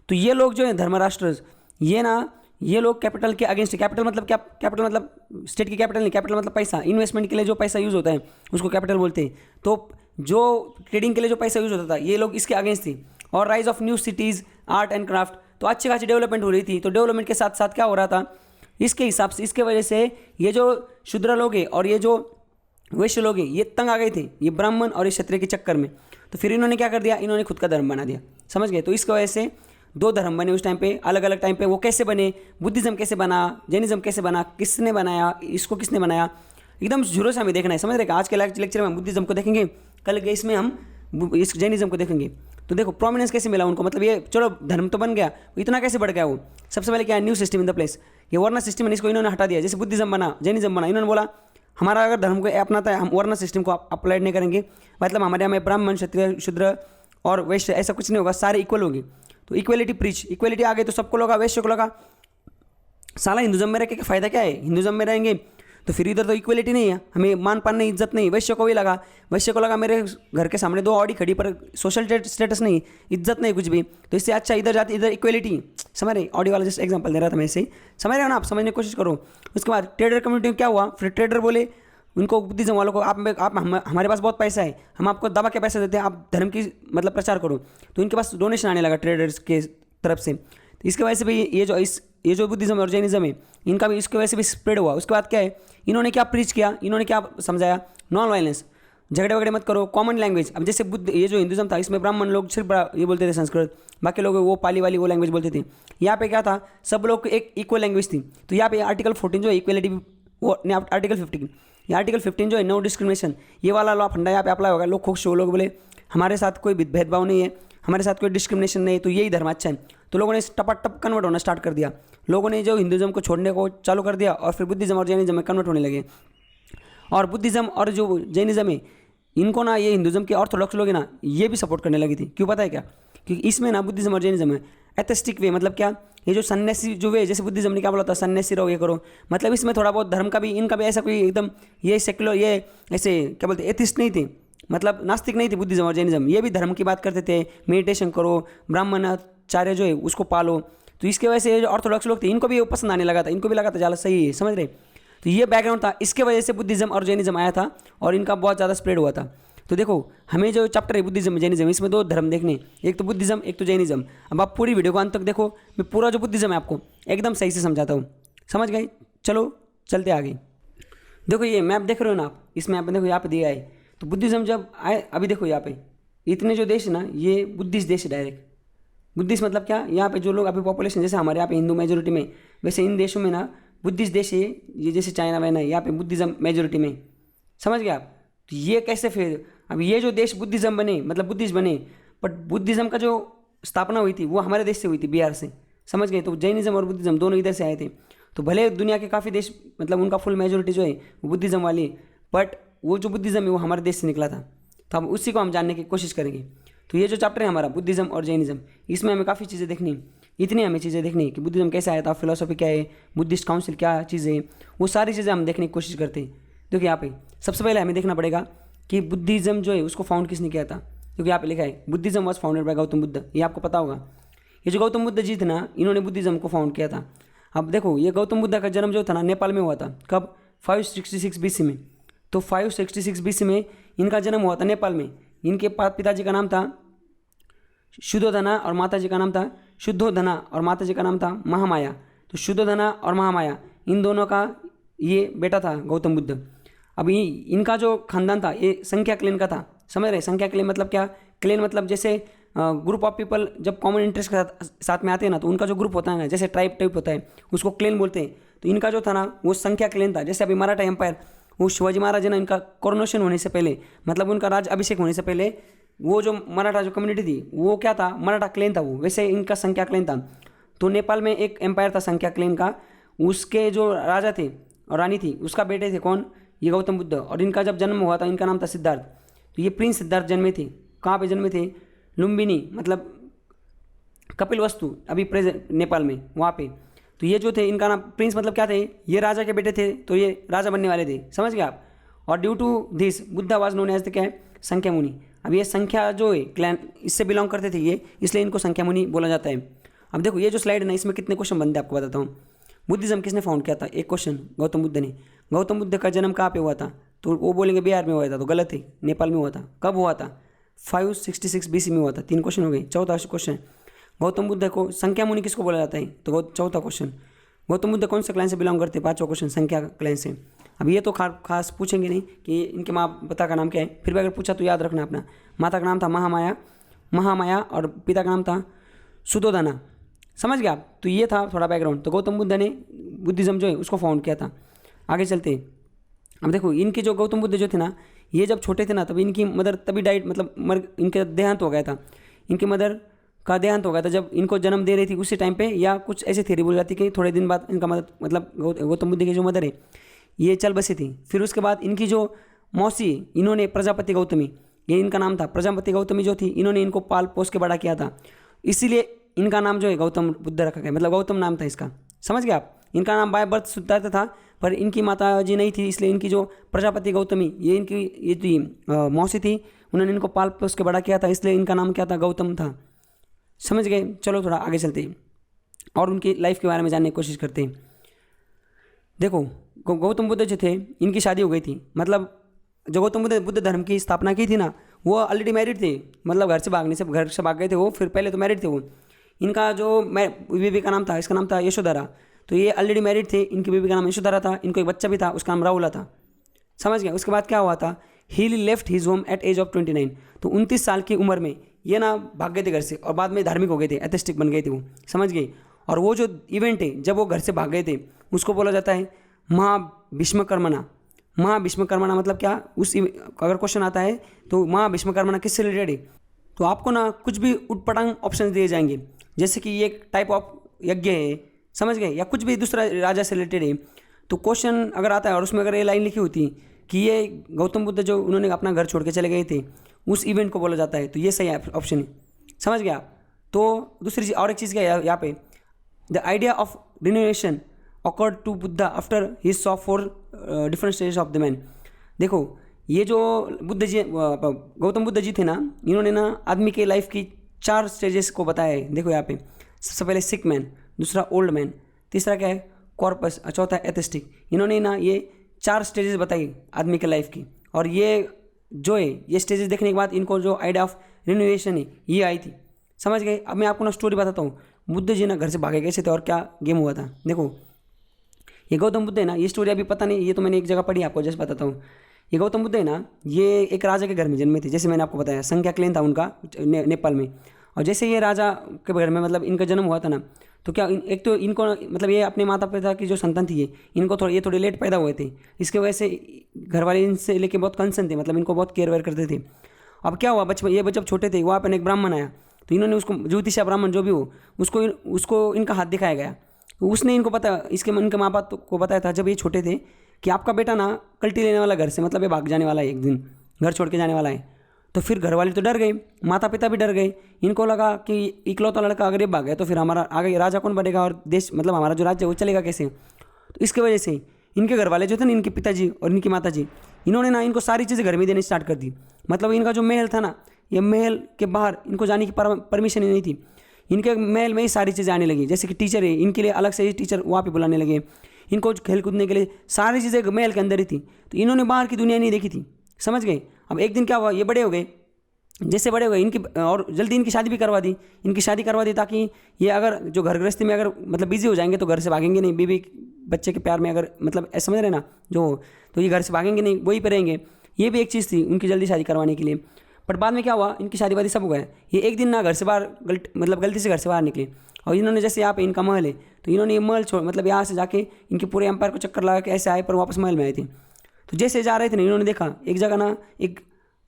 तो ये लोग जो है धर्मराष्ट्र, ये ना, ये लोग कैपिटल के अगेंस्ट। कैपिटल मतलब क्या, कैपिटल मतलब स्टेट की कैपिटल नहीं, कैपिटल मतलब पैसा, इन्वेस्टमेंट के लिए जो पैसा यूज़ होता है उसको कैपिटल बोलते हैं। तो जो ट्रेडिंग के लिए जो पैसा यूज़ होता था, ये लोग इसके अगेंस्ट थी। और rise of new cities, art and craft, तो अच्छी खासी डेवलपमेंट हो रही थी। तो डेवलपमेंट के साथ साथ क्या हो रहा था, इसके हिसाब से, इसके वजह से ये जो शूद्र लोग हैं और ये जो वैश्य लोग हैं, ये तंग आ गए थे, ये ब्राह्मण और ये क्षत्रिय के चक्कर में। तो फिर इन्होंने क्या कर दिया, इन्होंने खुद का धर्म बना दिया, समझ गए। तो इसकी वजह से 2 धर्म बने उस टाइम पे, अलग अलग टाइम पे। वो कैसे बने, बुद्धिज़्म कैसे बना, जैनिज़्म कैसे बना, किसने बनाया, इसको किसने बनाया, एकदम जीरो से हमें देखना है, समझ रहे। आज के लेक्चर में हम बुद्धिज़्म को देखेंगे, कल के इसमें हम इस जैनिज़्म को देखेंगे। तो देखो प्रोमिनेंस कैसे मिला उनको, मतलब ये चलो धर्म तो बन गया, इतना कैसे बढ़ गया वो। सबसे पहले क्या है, new system in the place, ये वर्ण सिस्टम है, इसको इन्होंने हटा दिया। जैसे बुद्धिज़्म बना, जैनिज़्म बना, इन्होंने बोला हमारा अगर धर्म को अपनाता है, हम वर्ण सिस्टम को अप्लाई नहीं करेंगे, मतलब हमारे यहाँ में ब्राह्मण, क्षत्रिय, शूद्र और वैश्य ऐसा कुछ नहीं होगा, सारे इक्वल होंगे। तो इक्वलिटी प्रीच, इक्वलिटी आ गई तो सबको लगा, वैश्य को लगा साला हिंदुज़म में रह के फ़ायदा क्या है, हिंदुज़म में रहेंगे तो फिर इधर तो इक्वलिटी नहीं है, हमें मान पान नहीं, इज्जत नहीं। वैश्य को भी लगा, वैश्य को लगा मेरे घर के सामने 2 ऑडी खड़ी पर सोशल स्टेटस नहीं, इज्जत नहीं कुछ भी, तो इससे अच्छा इधर जाती, इधर इक्वलिटी, समझ रहे। ऑडी वाला जस्ट एग्जांपल दे रहा था मैं, ऐसे ही समझ रहे हो ना आप, समझने की कोशिश करो। उसके बाद ट्रेडर कम्युनिटी में क्या हुआ, फिर ट्रेडर बोले उनको, बुद्धिज़्म वालों को, हमारे पास बहुत पैसा है, हम आपको दबा के पैसे देते हैं, आप धर्म की मतलब प्रचार करो। तो इनके पास डोनेशन आने लगा ट्रेडर्स के तरफ से। तो इसके वजह से भी ये जो बुद्धिज़्म और जैनिज़्म है, इनका भी इसकी वजह से भी स्प्रेड हुआ। उसके बाद क्या है, इन्होंने क्या प्रीच किया, इन्होंने क्या समझाया, नॉन वायलेंस, झगड़े वगड़े मत करो, कॉमन लैंग्वेज। अब जैसे ये जो हिंदुज़म था, इसमें ब्राह्मण लोग सिर्फ ये बोलते थे संस्कृत, बाकी लोग वो पाली वाली वो लैंग्वेज बोलते थे। यहाँ पे क्या था, सब लोग एक इक्वल लैंग्वेज थी। तो यहाँ पे आर्टिकल 14 जो है इक्वलिटी, वो आर्टिकल 15, ये आर्टिकल 15 जो है नो डिस्क्रिमिनेशन, ये वाला लॉ फंडा यहाँ पे अप्लाई होगा। लोग खुश हो, लोग बोले हमारे साथ कोई भेदभाव नहीं है, हमारे साथ कोई डिस्क्रिमिनेशन नहीं है, तो यही धर्म अच्छा है। तो लोगों ने टपाटप कन्वर्ट होना स्टार्ट कर दिया, लोगों ने जो हिंदुज़म को छोड़ने को चालू कर दिया, और फिर बुद्धिज़्म और जैनिज़्म में कन्वर्ट होने लगे। और बुद्धिज़्म और जो जैनिज़्म है, इनको ना ये हिंदुज़्म के ऑर्थोडॉक्स लोग हैं ना, ये भी सपोर्ट करने लगी थी। क्यों पता है क्या, क्योंकि इसमें ना बुद्धिज़्म और जैनिज़्म है एथिस्टिक वे, मतलब क्या, ये जो सन्यासी जो वे, जैसे बुद्धिज़्म ने क्या बोला था, सन्यासी रहो, ये करो, मतलब इसमें थोड़ा बहुत धर्म का भी, इनका भी ऐसा कोई एकदम ये सेक्युलर, ये ऐसे क्या बोलते एथिस्ट नहीं थे, मतलब नास्तिक नहीं थे बुद्धिज़्म और जैनिज़्म। ये भी धर्म की बात करते थे, मेडिटेशन करो, ब्राह्मणाचार्य जो है उसको पालो। तो इसके वजह से ये जो ऑर्थोडॉक्स लोग थे, इनको भी पसंद आने लगा था, इनको भी लगा था ज़्यादा सही है, समझ रहे। तो ये बैकग्राउंड था, इसके वजह से बुद्धिज़्म और जैनिज़्म आया था, और इनका बहुत ज़्यादा स्प्रेड हुआ था। तो देखो हमें जो चैप्टर है बुद्धिज़्म जैनिज़्म, इसमें 2 धर्म देखने, एक तो बुद्धिज़्म, एक तो जैनिज़्म। अब आप पूरी वीडियो को अंत तक देखो, मैं पूरा जो बुद्धिज़्म है आपको एकदम सही से समझाता हूँ, समझ गए। चलो चलते आगे। देखो ये मैप देख रहे हो ना आप, इस मैप में देखो यहाँ पे दिया है। तो बुद्धिज़्म जब आए, अभी देखो यहाँ पे इतने जो देश है ना, ये बुद्धिस्ट देश है डायरेक्ट। बुद्धिस्ट मतलब क्या, यहाँ पे जो लोग अभी पॉपुलेशन, जैसे हमारे यहाँ पे हिंदू मेजोरिटी में, वैसे इन देशों में ना बुद्धिस्ट देश है, ये जैसे चाइना वाइना है, यहाँ पे बुद्धिज़्म मेजोरिटी में, समझ गए आप। तो ये कैसे, फिर अब ये जो देश बुद्धिज़्म बने, मतलब बुद्धिस्ट बने, बट बुद्धिज़्म का जो स्थापना हुई थी वो हमारे देश से हुई थी, बिहार से, समझ गए। तो जैनिज़्म और बुद्धिज़्म दोनों इधर से आए थे। तो भले दुनिया के काफ़ी देश, मतलब उनका फुल मेजोरिटी जो है वो बुद्धिज़्म वाली है, बट वो जो बुद्धिज़्म है वो हमारे देश से निकला था, तो हम उसी को हम जानने की कोशिश करेंगे। तो ये जो चैप्टर है हमारा बुद्धिज़्म और जैनिज़्म, इसमें हमें काफ़ी चीज़ें देखनी है। इतनी हमें चीज़ें देखनी है कि बुद्धिज़्म कैसे आया था, फिलोसॉफी क्या है, बुद्धिस्ट काउंसिल क्या चीज़ है, वो सारी चीज़ें हम देखने की कोशिश करते हैं। देखिए यहाँ पे सबसे पहले हमें देखना पड़ेगा कि बुद्धिज़्म जो है उसको फाउंड किसने किया था, क्योंकि यहाँ पे लिखा है Buddhism was founded by Gautam Buddha. ये आपको पता होगा। ये जो गौतम बुद्ध जी थे ना, इन्होंने बुद्धिज़्म को फाउंड किया था। अब देखो ये गौतम बुद्ध का जन्म जो था ना नेपाल में हुआ था। कब? 566 BC में। तो 566 BC में इनका जन्म हुआ था नेपाल में। इनके पिताजी का नाम था शुद्धोधना और माताजी का नाम था शुद्धोधना और माताजी का नाम था महामाया। तो शुद्धोधना और महामाया इन दोनों का ये बेटा था गौतम बुद्ध। अभी इनका जो खानदान था ये संख्या क्लेन का था। समझ रहे? संख्या क्लेन मतलब क्या? क्लेन मतलब जैसे ग्रुप ऑफ पीपल जब कॉमन इंटरेस्ट के साथ में आते हैं ना, तो उनका जो ग्रुप होता है ना, जैसे ट्राइब टाइप होता है, उसको क्लेन बोलते हैं। तो इनका जो था ना वो संख्या क्लेन था। जैसे अभी मराठा एम्पायर, वो शिवाजी महाराज है ना, इनका कोरोनेशन होने से पहले, मतलब उनका राज अभिषेक होने से पहले, वो जो मराठा जो कम्युनिटी थी वो क्या था? मराठा क्लेन था वो। वैसे इनका संख्या क्लेन था। तो नेपाल में एक एम्पायर था संख्या क्लेन का, उसके जो राजा थे और रानी थी, उसका बेटे थे कौन? ये गौतम बुद्ध। और इनका जब जन्म हुआ था, इनका नाम था सिद्धार्थ। तो ये प्रिंस सिद्धार्थ जन्मे थे। कहाँ पे जन्मे थे? लुम्बिनी, मतलब कपिलवस्तु, अभी प्रेजेंट नेपाल में, वहाँ पे। तो ये जो थे इनका नाम प्रिंस मतलब क्या थे? ये राजा के बेटे थे, तो ये राजा बनने वाले थे। समझ गए आप? और due to this Buddha was known as the क्या है? संख्या मुनि। अब ये संख्या जो है क्लैन, इससे बिलोंग करते थे ये, इसलिए इनको संख्या मुनि बोला जाता है। अब देखो ये जो स्लाइड है ना, इसमें कितने क्वेश्चन बनते हैं आपको बताता हूँ। बुद्धिज़्म किसने फाउंड किया था? एक क्वेश्चन, गौतम बुद्ध ने। गौतम बुद्ध का जन्म कहाँ पे हुआ था? तो वो बोलेंगे बिहार में हुआ था, तो गलत है, नेपाल में हुआ था। कब हुआ था? 566 BC में हुआ था। 3 क्वेश्चन हो गए। चौथा क्वेश्चन, गौतम बुद्ध को संख्या मुनि किसको बोला जाता है? तो चौथा क्वेश्चन, गौतम बुद्ध कौन से क्लान से बिलोंग करते हैं? 5वां क्वेश्चन, संख्या क्लान से। अब ये तो खास पूछेंगे नहीं कि इनके माँ पिता का नाम क्या है, फिर भी अगर पूछा तो याद रखना अपना। माता का नाम था महामाया और पिता का नाम था सुद्धोधना। समझ गया आप? तो ये था थोड़ा बैकग्राउंड। तो गौतम बुद्ध ने बुद्धिज़्म जो है उसको फाउंड किया था। आगे चलते हैं। अब देखो इनके जो गौतम बुद्ध जो थे ना, ये जब छोटे थे ना, तभी इनकी मदर तभी डाइट, मतलब इनका देहांत हो गया था। इनकी मदर का देहांत हो गया था जब इनको जन्म दे रही थी उसी टाइम पे, या कुछ ऐसी थ्योरी बोल जाती कि थोड़े दिन बाद इनका मदर, मतलब गौतम बुद्ध की जो मदर है ये चल बसी थी। फिर उसके बाद इनकी जो मौसी, इन्होंने प्रजापति गौतमी, ये इनका नाम था। प्रजापति गौतमी जो थी, इन्होंने इनको पाल पोस के बड़ा किया था, इसीलिए इनका नाम जो है गौतम बुद्ध रखा गया, मतलब गौतम नाम था इसका। समझ गए आप? इनका नाम बाय बर्थ सिद्धार्थ था, पर इनकी माता जी नहीं थी, इसलिए इनकी जो प्रजापति गौतमी, ये इनकी ये थी मौसी थी, उन्होंने इनको पाल पोस के बड़ा किया था, इसलिए इनका नाम क्या था? गौतम था। समझ गए? चलो थोड़ा आगे चलते हैं और उनकी लाइफ के बारे में जानने की कोशिश करते हैं। देखो गौतम बुद्ध जो थे, इनकी शादी हो गई थी। मतलब जो गौतम बुद्ध धर्म की स्थापना की थी ना, वो ऑलरेडी मैरिड थे, मतलब घर से भाग गए थे वो, फिर पहले तो मैरिड थे वो। इनका जो बीवी का नाम था, इसका नाम था यशोधरा। तो ये ऑलरेडी मैरिड थे, इनकी बीवी का नाम यशोधरा था, इनको एक बच्चा भी था, उसका नाम राहुला था। समझ गए? उसके बाद क्या हुआ था? He left his home at age of 29। तो 29 साल की उम्र में ये ना भाग गए थे घर से, और बाद में धार्मिक हो गए थे, एथिस्टिक बन गए थे वो। समझ गए? और वो जो इवेंट है जब वो घर से भाग गए थे, उसको बोला जाता है महाभीष्मकर्मणा। महाभीष्मकर्मणा मतलब क्या? अगर क्वेश्चन आता है तो महाभीष्मकर्मणा किससे रिलेटेड है, तो आपको ना कुछ भी उटपटांग ऑप्शन दिए जाएंगे, जैसे कि ये टाइप ऑफ यज्ञ है, समझ गए, या कुछ भी दूसरा राजा से रिलेटेड है। तो क्वेश्चन अगर आता है और उसमें अगर ये लाइन लिखी होती कि ये गौतम बुद्ध जो उन्होंने अपना घर छोड़ के चले गए थे, उस इवेंट को बोला जाता है, तो ये सही ऑप्शन है। समझ गया आप? तो दूसरी चीज़ और एक चीज़ क्या है यहाँ पे, the idea of renunciation occurred to Buddha after he saw 4 different stages of the man। देखो ये जो गौतम बुद्ध जी थे ना, इन्होंने ना आदमी के लाइफ की 4 स्टेजेस को बताया है। देखो यहाँ पे सबसे पहले सिक मैन, दूसरा ओल्ड मैन, तीसरा क्या है? कॉर्पस, और चौथा एथिस्टिक। इन्होंने ना ये 4 स्टेजेस बताई आदमी के लाइफ की, और ये जो है ये स्टेजेस देखने के बाद इनको जो आइडिया ऑफ रिन्यूएशन है ये आई थी। समझ गए? अब मैं आपको ना स्टोरी बताता हूँ, बुद्ध जी ना घर से भागे कैसे थे और क्या गेम हुआ था। देखो ये गौतम बुद्ध है ना, ये स्टोरी अभी पता नहीं, ये तो मैंने एक जगह पढ़ी, आपको जैसे बताता हूँ। ये गौतम बुद्ध है ना, ये एक राजा के घर में जन्मे थे, जैसे मैंने आपको बताया, संख्या क्लेन था उनका नेपाल में। और जैसे ये राजा के घर में मतलब इनका जन्म हुआ था ना, तो क्या एक तो इनको मतलब ये अपने माता पिता की जो संतान थी, इनको ये थोड़े लेट पैदा हुए थे, इसके वजह से घर वाले इनसे लेके बहुत कंसर्न थे, मतलब इनको बहुत केयर वेयर करते थे। अब क्या हुआ, बचपन ये जब छोटे थे, वहाँ पर एक ब्राह्मण आया, तो इन्होंने उसको, ज्योतिषा ब्राह्मण जो भी हो, उसको इनका हाथ दिखाया गया। तो उसने इनको पता, इनके माँ बाप को बताया था जब ये छोटे थे कि आपका बेटा ना कल्टी लेने वाला घर से, मतलब ये भाग जाने वाला है, एक दिन घर छोड़ के जाने वाला है। तो फिर घर वाले तो डर गए, माता पिता भी डर गए। इनको लगा कि इकलौता लड़का अगर ये भाग गया तो फिर हमारा आगे राजा कौन बनेगा और देश मतलब हमारा जो राज्य है वो चलेगा कैसे। तो इसके वजह से इनके घर वाले जो थे ना, इनके पिताजी और इनकी माता जी, इन्होंने ना इनको सारी चीज़ें घर में देनी स्टार्ट कर दी। मतलब इनका जो महल था ना, ये महल के बाहर इनको जाने की परमिशन ही नहीं थी। इनके महल में ही सारी चीज़ें आने लगी। जैसे कि टीचर है, इनके लिए अलग से ही टीचर वहाँ पे बुलाने लगे। इनको खेल कूदने के लिए सारी चीज़ें महल के अंदर ही थी। तो इन्होंने बाहर की दुनिया नहीं देखी थी, समझ गए। अब एक दिन क्या हुआ, ये बड़े हो गए। जैसे बड़े हो गए इनकी, और जल्दी इनकी शादी भी करवा दी। इनकी शादी करवा दी ताकि ये अगर जो घर गृहस्थी में अगर मतलब बिजी हो जाएंगे तो घर से भागेंगे नहीं। बीवी बच्चे के प्यार में अगर मतलब ऐसा समझ रहे ना जो, तो ये घर से भागेंगे नहीं, वहीं पे रहेंगे। ये भी एक चीज़ थी उनकी जल्दी शादी करवाने के लिए। पर बाद में क्या हुआ, इनकी शादी वादी सब हो गया। ये एक दिन ना घर से बाहर गलती से घर से बाहर निकले। और इन्होंने जैसे यहाँ पे इनका महल है, तो इन्होंने ये महल छोड़ मतलब यहाँ से जाके इनके पूरे एम्पायर को चक्कर लगा के ऐसे आए, पर वापस महल में आए थे। तो जैसे जा रहे थे ना, इन्होंने देखा एक जगह ना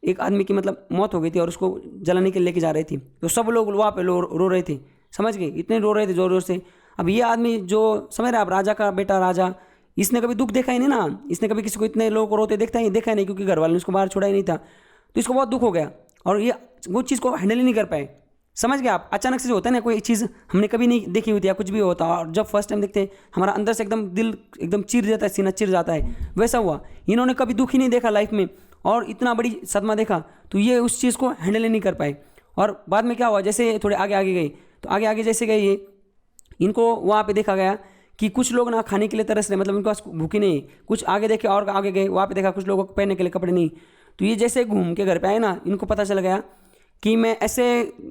एक आदमी की मतलब मौत हो गई थी और उसको जलाने के लिए लेके जा रहे थे। तो सब लोग वहाँ पे रो रहे थे, समझ गए, इतने रो रहे थे जोर जोर से। अब ये आदमी जो समझ रहे आप, राजा का बेटा राजा, इसने कभी दुख देखा ही नहीं ना। इसने कभी किसी को इतने लोगों को रोते देखा ही नहीं, क्योंकि घर वाले ने उसको बाहर छोड़ा ही नहीं था। तो इसको बहुत दुख हो गया और ये वो चीज़ को हैंडल ही नहीं कर पाए, समझ गए आप। अचानक से जो होता है ना, कोई चीज़ हमने कभी नहीं देखी होती या कुछ भी होता, और जब फर्स्ट टाइम देखते हैं हमारा अंदर से एकदम दिल एकदम चिर जाता है, सीना चिर जाता है, वैसा हुआ। इन्होंने कभी दुख ही नहीं देखा लाइफ में और इतना बड़ी सदमा देखा, तो ये उस चीज़ को हैंडल ही नहीं कर पाए। और बाद में क्या हुआ, जैसे थोड़े आगे आगे गए, तो आगे आगे जैसे गए ये, इनको वहाँ पे देखा गया कि कुछ लोग ना खाने के लिए तरस रहे, मतलब उनके पास भूखी नहीं। कुछ आगे देखे और आगे गए, वहाँ पे देखा कुछ लोगों को पहनने के लिए कपड़े नहीं। तो ये जैसे घूम के घर पे आए ना, इनको पता चल गया कि मैं ऐसे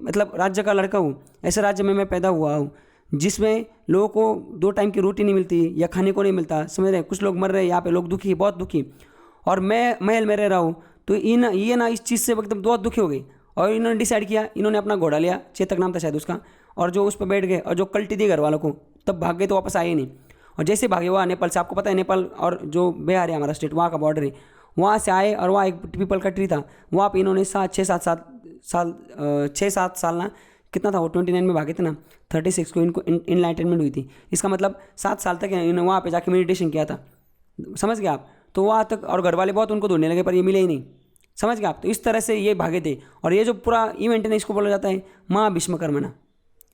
मतलब राज्य का लड़का हूँ, ऐसे राज्य में मैं पैदा हुआ हूँ जिसमें लोगों को 2 टाइम की रोटी नहीं मिलती या खाने को नहीं मिलता, समझ रहे। कुछ लोग मर रहे हैं यहाँ पे, लोग दुखी, बहुत दुखी, और मैं महल में रह रहा हूँ। तो ये ना इस चीज़ से एकदम बहुत दुखी हो गई और इन्होंने डिसाइड किया, इन्होंने अपना घोड़ा लिया, चेतक नाम था शायद उसका, और जो उस पर बैठ गए और जो कल्टी दी घर वालों को, तब भाग गए, तो वापस आए नहीं। और जैसे भागे हुआ नेपाल से, आपको पता है नेपाल और जो बिहार है हमारा स्टेट, वहाँ का बॉर्डर है, वहाँ से आए और वहाँ एक पीपल का ट्री था, वहाँ पे इन्होंने 6-7 साल ना, कितना था वो, 29 में भागे थे ना, 36 को इनको इनलाइटनमेंट हुई थी। इसका मतलब 7 साल तक इन्होंने वहाँ पे जाके मेडिटेशन किया था, समझ गए आप। तो वहाँ तक, और घर वाले बहुत उनको ढूंढने लगे पर ये मिले ही नहीं, समझ गए आप। तो इस तरह से ये भागे थे। और ये जो पूरा इवेंट है ना, इसको बोला जाता है महाभीष्मकर्मणा।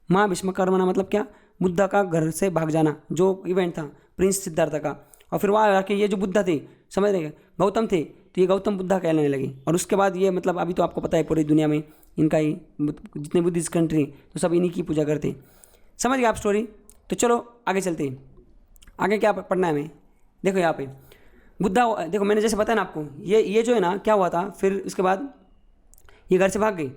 महाभीष्मकर्मणा मतलब क्या, बुद्धा का घर से भाग जाना जो इवेंट था प्रिंस सिद्धार्थ का। और फिर वहाँ आके ये जो बुद्धा थे, समझ रहे, गौतम थे, तो ये गौतम बुद्धा कहलाने लगे। और उसके बाद ये मतलब अभी तो आपको पता है पूरी दुनिया में इनका ही जितने बुद्धिस्ट कंट्री तो सब इन्हीं की पूजा करते हैं, समझ गए आप स्टोरी। तो चलो आगे चलते हैं। आगे क्या पढ़ना है हमें, देखो यहाँ पे बुद्धा, देखो मैंने जैसे बताया ना आपको, ये जो है ना क्या हुआ था, फिर उसके बाद ये घर से भाग गई।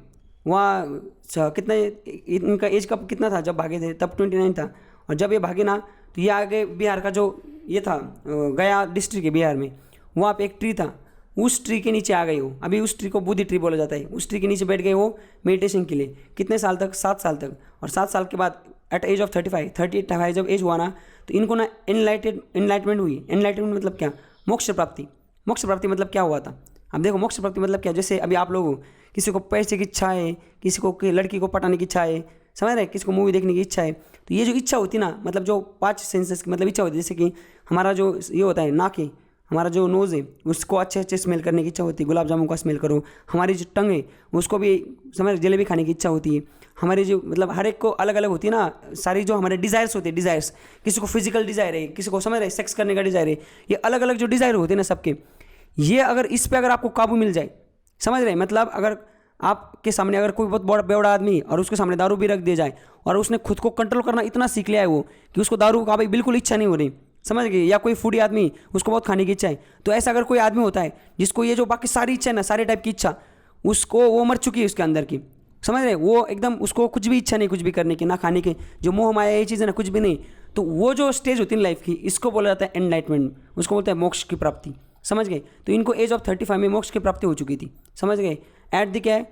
वहाँ कितने इनका एज कब कितना था जब भागे थे, तब 29 था। और जब ये भागे ना, तो ये आगे बिहार का जो ये था, गया डिस्ट्रिक्ट है बिहार में, वहाँ पे एक ट्री था, उस ट्री के नीचे आ गई वो। अभी उस ट्री को बोधि ट्री बोला जाता है। उस ट्री के नीचे बैठ गए वो मेडिटेशन के लिए। कितने साल तक, 7 साल तक। और 7 साल के बाद एट एज ऑफ 35 जब एज हुआ ना, तो इनको ना एनलाइटमेंट हुई। एनलाइटमेंट मतलब क्या, मोक्ष प्राप्ति। मोक्ष प्राप्ति मतलब क्या हुआ था, अब देखो मोक्ष प्राप्ति मतलब क्या, जैसे अभी आप लोग, किसी को पैसे की इच्छा है, किसी को लड़की को पटाने की इच्छा है, समझ रहे, किसी को मूवी देखने की इच्छा है, तो ये जो इच्छा होती ना, मतलब जो 5 सेंसेस की मतलब इच्छा होती है, जैसे कि हमारा जो ये होता है नाक है, हमारा जो नोज़ है, उसको अच्छे अच्छे स्मेल करने की इच्छा होती है, गुलाब जामुन का स्मेल करो। हमारी जो टंग है उसको भी समझ जलेबी खाने की इच्छा होती है। हमारी जो मतलब हर एक को अलग अलग होती है ना, सारी जो हमारे डिज़ायर्स होते हैं, डिज़ायर्स, किसी को फिजिकल डिज़ायर है, किसी को समझ रहे सेक्स करने का डिज़ायर है, ये अलग अलग जो डिज़ायर होते हैं ना सबके, ये अगर इस पर अगर आपको काबू मिल जाए, समझ रहे, मतलब अगर आपके सामने अगर कोई बहुत बड़ा बेवड़ा आदमी और उसके सामने दारू भी रख दिया जाए और उसने खुद को कंट्रोल करना इतना सीख लिया है वो कि उसको दारू का भाई बिल्कुल इच्छा नहीं हो रही, समझ गए, या कोई फूडी आदमी उसको बहुत खाने की इच्छा है, तो ऐसा अगर कोई आदमी होता है जिसको ये जो बाकी सारी इच्छा है ना, सारे टाइप की इच्छा, उसको वो मर चुकी है उसके अंदर की, समझ रहे, वो एकदम उसको कुछ भी इच्छा नहीं, कुछ भी करने की, ना खाने की, जो मोह माया ये चीज़ है ना, कुछ भी नहीं, तो वो जो स्टेज होती है लाइफ की, इसको बोला जाता है एनलाइटमेंट, उसको बोलते हैं मोक्ष की प्राप्ति, समझ गए। तो इनको एज ऑफ 35 में मोक्ष की प्राप्ति हो चुकी थी, समझ गए। एट द क्या है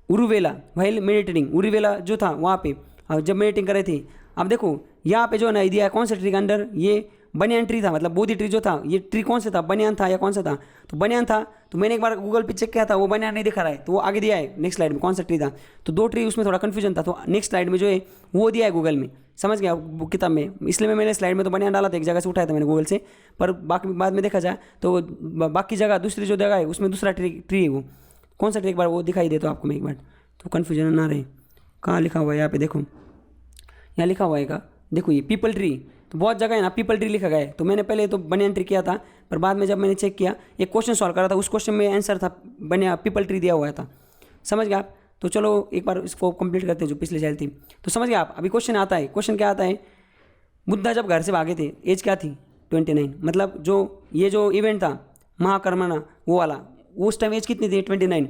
उरुवेला, वाइल मेडिटेटिंग, उरुवेला जो था वहाँ पे जब मेडिटेटिंग कर रहे थे। अब देखो यहाँ पे जो है ना दिया है, कौन सा ट्री के अंडर, ये बनियान ट्री था, मतलब बोधि ट्री जो था, ये ट्री कौन सा था, बनियान था या कौन सा था, तो बनियान था। तो मैंने एक बार गूगल पे चेक किया था, वो बनियान नहीं दिखा रहा है, तो वो आगे दिया है नेक्स्ट स्लाइड में कौन सा ट्री था, तो 2 ट्री उसमें थोड़ा कन्फ्यूजन था, तो नेक्स्ट स्लाइड में जो है वो दिया है गूगल में, समझ गया किताब में, इसलिए मैंने स्लाइड में तो बनियान डाला था, एक जगह से उठाया था मैंने गूगल से, पर बाकी बाद में देखा जाए तो बाकी जगह दूसरी जो जगह है उसमें दूसरा ट्री है वो। कौन सा ट्री एक बार वो दिखाई दे तो आपको मैं एक बार, तो कन्फ्यूजन ना रहे। कहाँ लिखा हुआ है यहाँ पे देखो, यहाँ लिखा हुआ है का, देखो ये पीपल ट्री, तो बहुत जगह है ना पीपल ट्री लिखा गया है। तो मैंने पहले तो बनियान ट्री किया था, पर बाद में जब मैंने चेक किया एक क्वेश्चन सॉल्व करा था, उस क्वेश्चन में आंसर था बनिया पीपल ट्री दिया हुआ था। समझ गए आप? तो चलो एक बार इसको कंप्लीट करते हैं जो पिछले चाइल्ड थी। तो समझ गए आप? अभी क्वेश्चन आता है, क्वेश्चन क्या आता है, बुद्धा जब घर से भागे थे एज क्या थी? 29। मतलब जो ये जो इवेंट था महाकर्मणा वो वाला, उस टाइम एज कितनी थी? 29।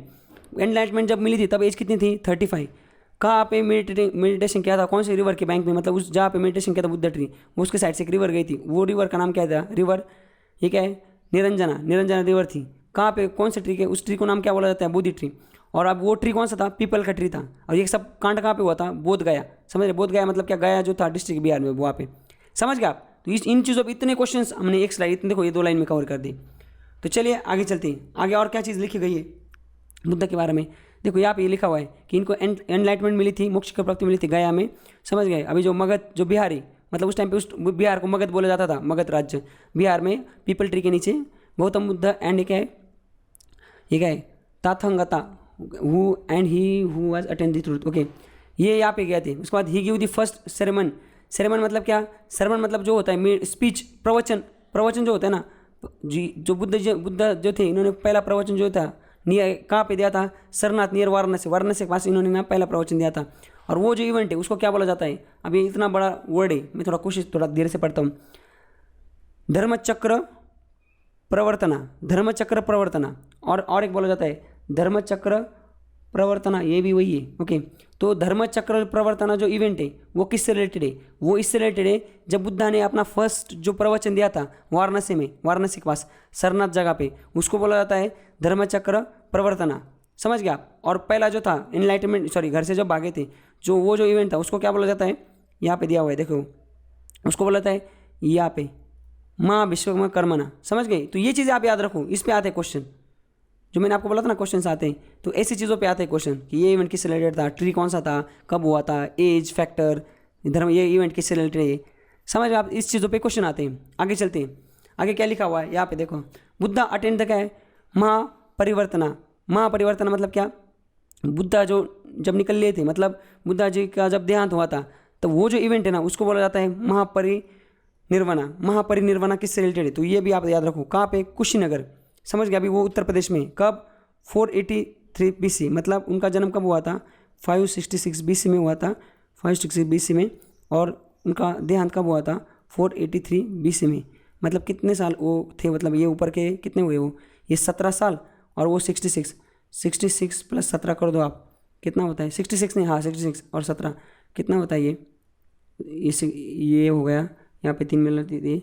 एनलाइटमेंट जब मिली थी तब एज कितनी थी? 35। कहाँ पे मेडिटेशन किया था? कौन से रिवर के बैंक में? मतलब उस जहाँ पे मेडिटेशन किया था बुद्धा ट्री, उसके साइड से एक रिवर गई थी, वो रिवर का नाम क्या था? रिवर, ये क्या है? निरंजना, निरंजना रिवर थी। कहाँ पे? कौन से ट्री के? उस ट्री को नाम क्या बोला जाता है? बोधि ट्री। और अब वो ट्री कौन सा था? पीपल का ट्री था। और ये सब कांड कहाँ पे हुआ था? बोध गया। समझ रहे? बोध गया मतलब क्या? गया जो था डिस्ट्रिक्ट बिहार में, वहाँ पे। समझ गए आप? तो इन चीज़ों पर इतने क्वेश्चन हमने एक स्लाइड, इतने देखो ये 2 लाइन में कवर कर दी। तो चलिए आगे चलते हैं। आगे और क्या चीज़ लिखी गई है बुद्ध के बारे में? देखो यहाँ पे ये लिखा हुआ है कि इनको एनलाइटमेंट मिली थी, मोक्ष की प्राप्ति मिली थी गया में। समझ गए? अभी जो मगध, जो बिहारी, मतलब उस टाइम पे उस बिहार को मगध बोला जाता था, मगध राज्य बिहार में, पीपल ट्री के नीचे गौतम बुद्ध एंड क्या है, ये क्या है, Tathagata who and he who was attained the truth. Okay, ये यहाँ पे गए थे। उसके बाद he give the first sermon. Sermon मतलब क्या? सेरेमन मतलब जो होता है स्पीच, प्रवचन। प्रवचन जो होता है ना जी, जो बुद्ध जो थे, इन्होंने पहला प्रवचन जो था कहाँ पे दिया था? सरनाथ नियर वाराणसी, वाराणसी के पास इन्होंने ना पहला प्रवचन दिया था। और वो जो इवेंट है उसको क्या बोला जाता है? अभी इतना बड़ा वर्ड है, मैं थोड़ा धीरे से पढ़ता हूँ। धर्मचक्र प्रवर्तना, धर्मचक्र प्रवर्तना, और एक बोला जाता है धर्मचक्र प्रवर्तना, ये भी वही है। ओके, तो धर्मचक्र प्रवर्तना जो इवेंट है वो किससे रिलेटेड है? वो इससे रिलेटेड है जब बुद्धा ने अपना फर्स्ट जो प्रवचन दिया था वाराणसी में, वाराणसी के पास सरनाथ जगह पे, उसको बोला जाता है धर्मचक्र प्रवर्तना। समझ गया आप? और पहला जो था एनलाइटमेंट, सॉरी, घर से जब भागे थे, जो वो जो इवेंट था उसको क्या बोला जाता है? यहाँ पे दिया हुआ है देखो, उसको बोला जाता है यहाँ पे माँ विश्वकर्मणा। समझ गए? तो ये चीज़ें आप याद रखो, इस पे आते हैं क्वेश्चन, जो मैंने आपको बोला था ना क्वेश्चन आते हैं, तो ऐसी चीज़ों पे आते हैं क्वेश्चन कि ये इवेंट किससे रिलेटेड था, ट्री कौन सा था, कब हुआ था, एज फैक्टर, धर्म, ये इवेंट किससे रिलेटेड है। समझ आप? इस चीज़ों पे क्वेश्चन आते हैं। आगे चलते हैं। आगे क्या लिखा हुआ है यहाँ पे देखो, बुद्धा अटेंड द क्या है? महापरिवर्तना। महापरिवर्तना मतलब क्या? बुद्धा जो जब निकल लिए थे, मतलब बुद्धा जी का जब देहांत हुआ था, तो वो जो इवेंट है ना उसको बोला जाता है महापरिनिर्वाणा। महापरिनिर्वाणा किससे रिलेटेड है? तो ये भी आप याद रखो। कहाँ पे? कुशीनगर। समझ गया? अभी वो उत्तर प्रदेश में। कब? 483 BC, मतलब उनका जन्म कब हुआ था? 566 BC में हुआ था, 566 BC में। और उनका देहांत कब हुआ था? 483 BC में। मतलब कितने साल वो थे? मतलब ये ऊपर के कितने हुए वो? ये 17 साल और वो 66। 66 प्लस 17 कर दो आप, कितना होता है? 66 नहीं, हाँ 66 और 17 कितना होता है? ये हो गया, यहाँ पे 3 मिल रही थी,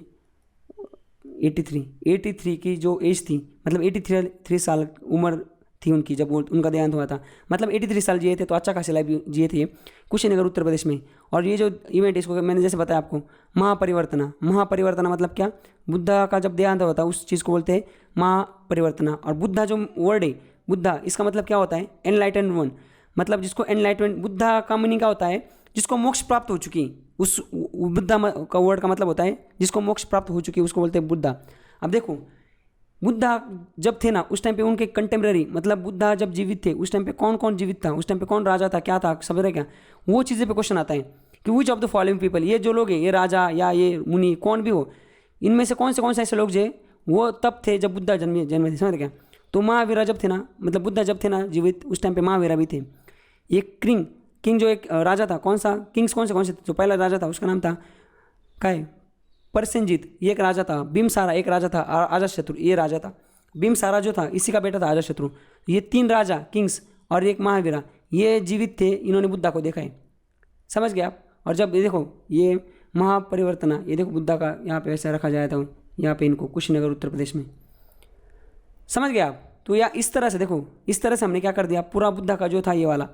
83 की जो एज थी, मतलब 83 साल उम्र थी उनकी जब वो उनका देहांत हुआ था। मतलब 83 साल जिए थे, तो अच्छा खासी लाइफ जिए थे कुशीनगर उत्तर प्रदेश में। और ये जो इवेंट, इसको मैंने जैसे बताया आपको महापरिवर्तना। महापरिवर्तना मतलब क्या? बुद्धा का जब देहांत होता है उस चीज़ को बोलते हैं महापरिवर्तना। और बुद्धा जो वर्ड है, बुद्धा, इसका मतलब क्या होता है? Enlightened one. मतलब जिसको एनलाइटमेंट, बुद्धा का मीनिंग क्या होता है? जिसको मोक्ष प्राप्त हो चुकी, उस बुद्धा का वर्ड का मतलब होता है जिसको मोक्ष प्राप्त हो चुकी, उसको बोलते हैं बुद्धा। अब देखो, बुद्धा जब थे ना उस टाइम पे उनके कंटेम्प्रेरी, मतलब बुद्धा जब जीवित थे उस टाइम पे कौन कौन जीवित था, उस टाइम पे कौन राजा था, क्या था, समझ रहे क्या? वो चीज़ें पे क्वेश्चन आता है कि which of the following people, ये जो लोग हैं, ये राजा या ये मुनि कौन भी हो, इनमें से कौन से ऐसे लोग जो वो तब थे जब बुद्धा जन्मे थे। समझ क्या? तो महावीरा जब थे ना, मतलब बुद्धा जब थे ना जीवित, उस टाइम पे महावीरा भी थे। ये किंग जो एक राजा था, कौन सा? किंग्स कौन से थे? जो पहला राजा था उसका नाम था क्या है? परसेंजीत, ये एक राजा था। बिम्बसारा एक राजा था, अजातशत्रु ये राजा था। बिम्बसारा जो था इसी का बेटा था अजातशत्रु। ये 3 राजा किंग्स और एक महावीरा, ये जीवित थे, इन्होंने बुद्धा को देखा है। समझ गए आप? और जब ये देखो, ये महापरिवर्तना, ये देखो बुद्धा का यहाँ पे वैसे रखा जाया था, यहाँ पे इनको कुशीनगर उत्तर प्रदेश में। समझ गए आप? तो या इस तरह से देखो, इस तरह से हमने क्या कर दिया, पूरा बुद्धा का जो था ये वाला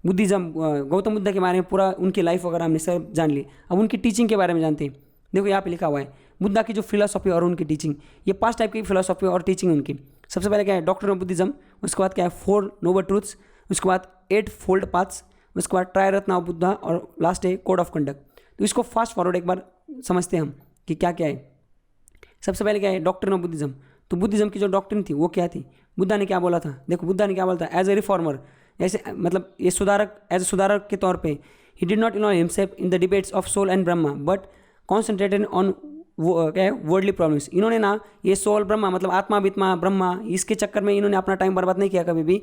बुद्धिज़्म, गौतम बुद्ध के बारे में पूरा उनकी लाइफ वगैरह हमने सब जान ली। अब उनकी टीचिंग के बारे में जानते हैं। देखो यहाँ पे लिखा हुआ है बुद्धा की जो फिलॉसफी और उनकी टीचिंग, ये 5 टाइप की फिलॉसफी और टीचिंग उनकी। सबसे पहले क्या है? Doctrine of Buddhism. उसके बाद क्या है? 4 नोबल ट्रूथ्स। उसके बाद 8 फोल्ड पाथ्स। उसके बाद ट्रायरत्न ऑफ बुद्धा, और लास्ट है कोड ऑफ कंडक्ट। तो इसको फास्ट फॉरवर्ड एक बार समझते हैं हम कि क्या क्या है। सबसे पहले क्या है? Doctrine of Buddhism. तो बुद्धिज्म की जो डॉक्ट्रिन थी वो क्या थी? बुद्धा ने क्या बोला था, देखो बुद्धा ने क्या बोला था, एज ए रिफॉर्मर, ऐसे मतलब ये सुधारक, एज ए सुधारक के तौर पे, he did not involve himself in the debates of soul and Brahma but concentrated on वो क्या है वर्ल्डली प्रॉब्लम्स। इन्होंने ना ये सोल ब्रह्मा मतलब आत्मा वित्मा ब्रह्मा, इसके चक्कर में इन्होंने अपना टाइम बर्बाद नहीं किया कभी भी।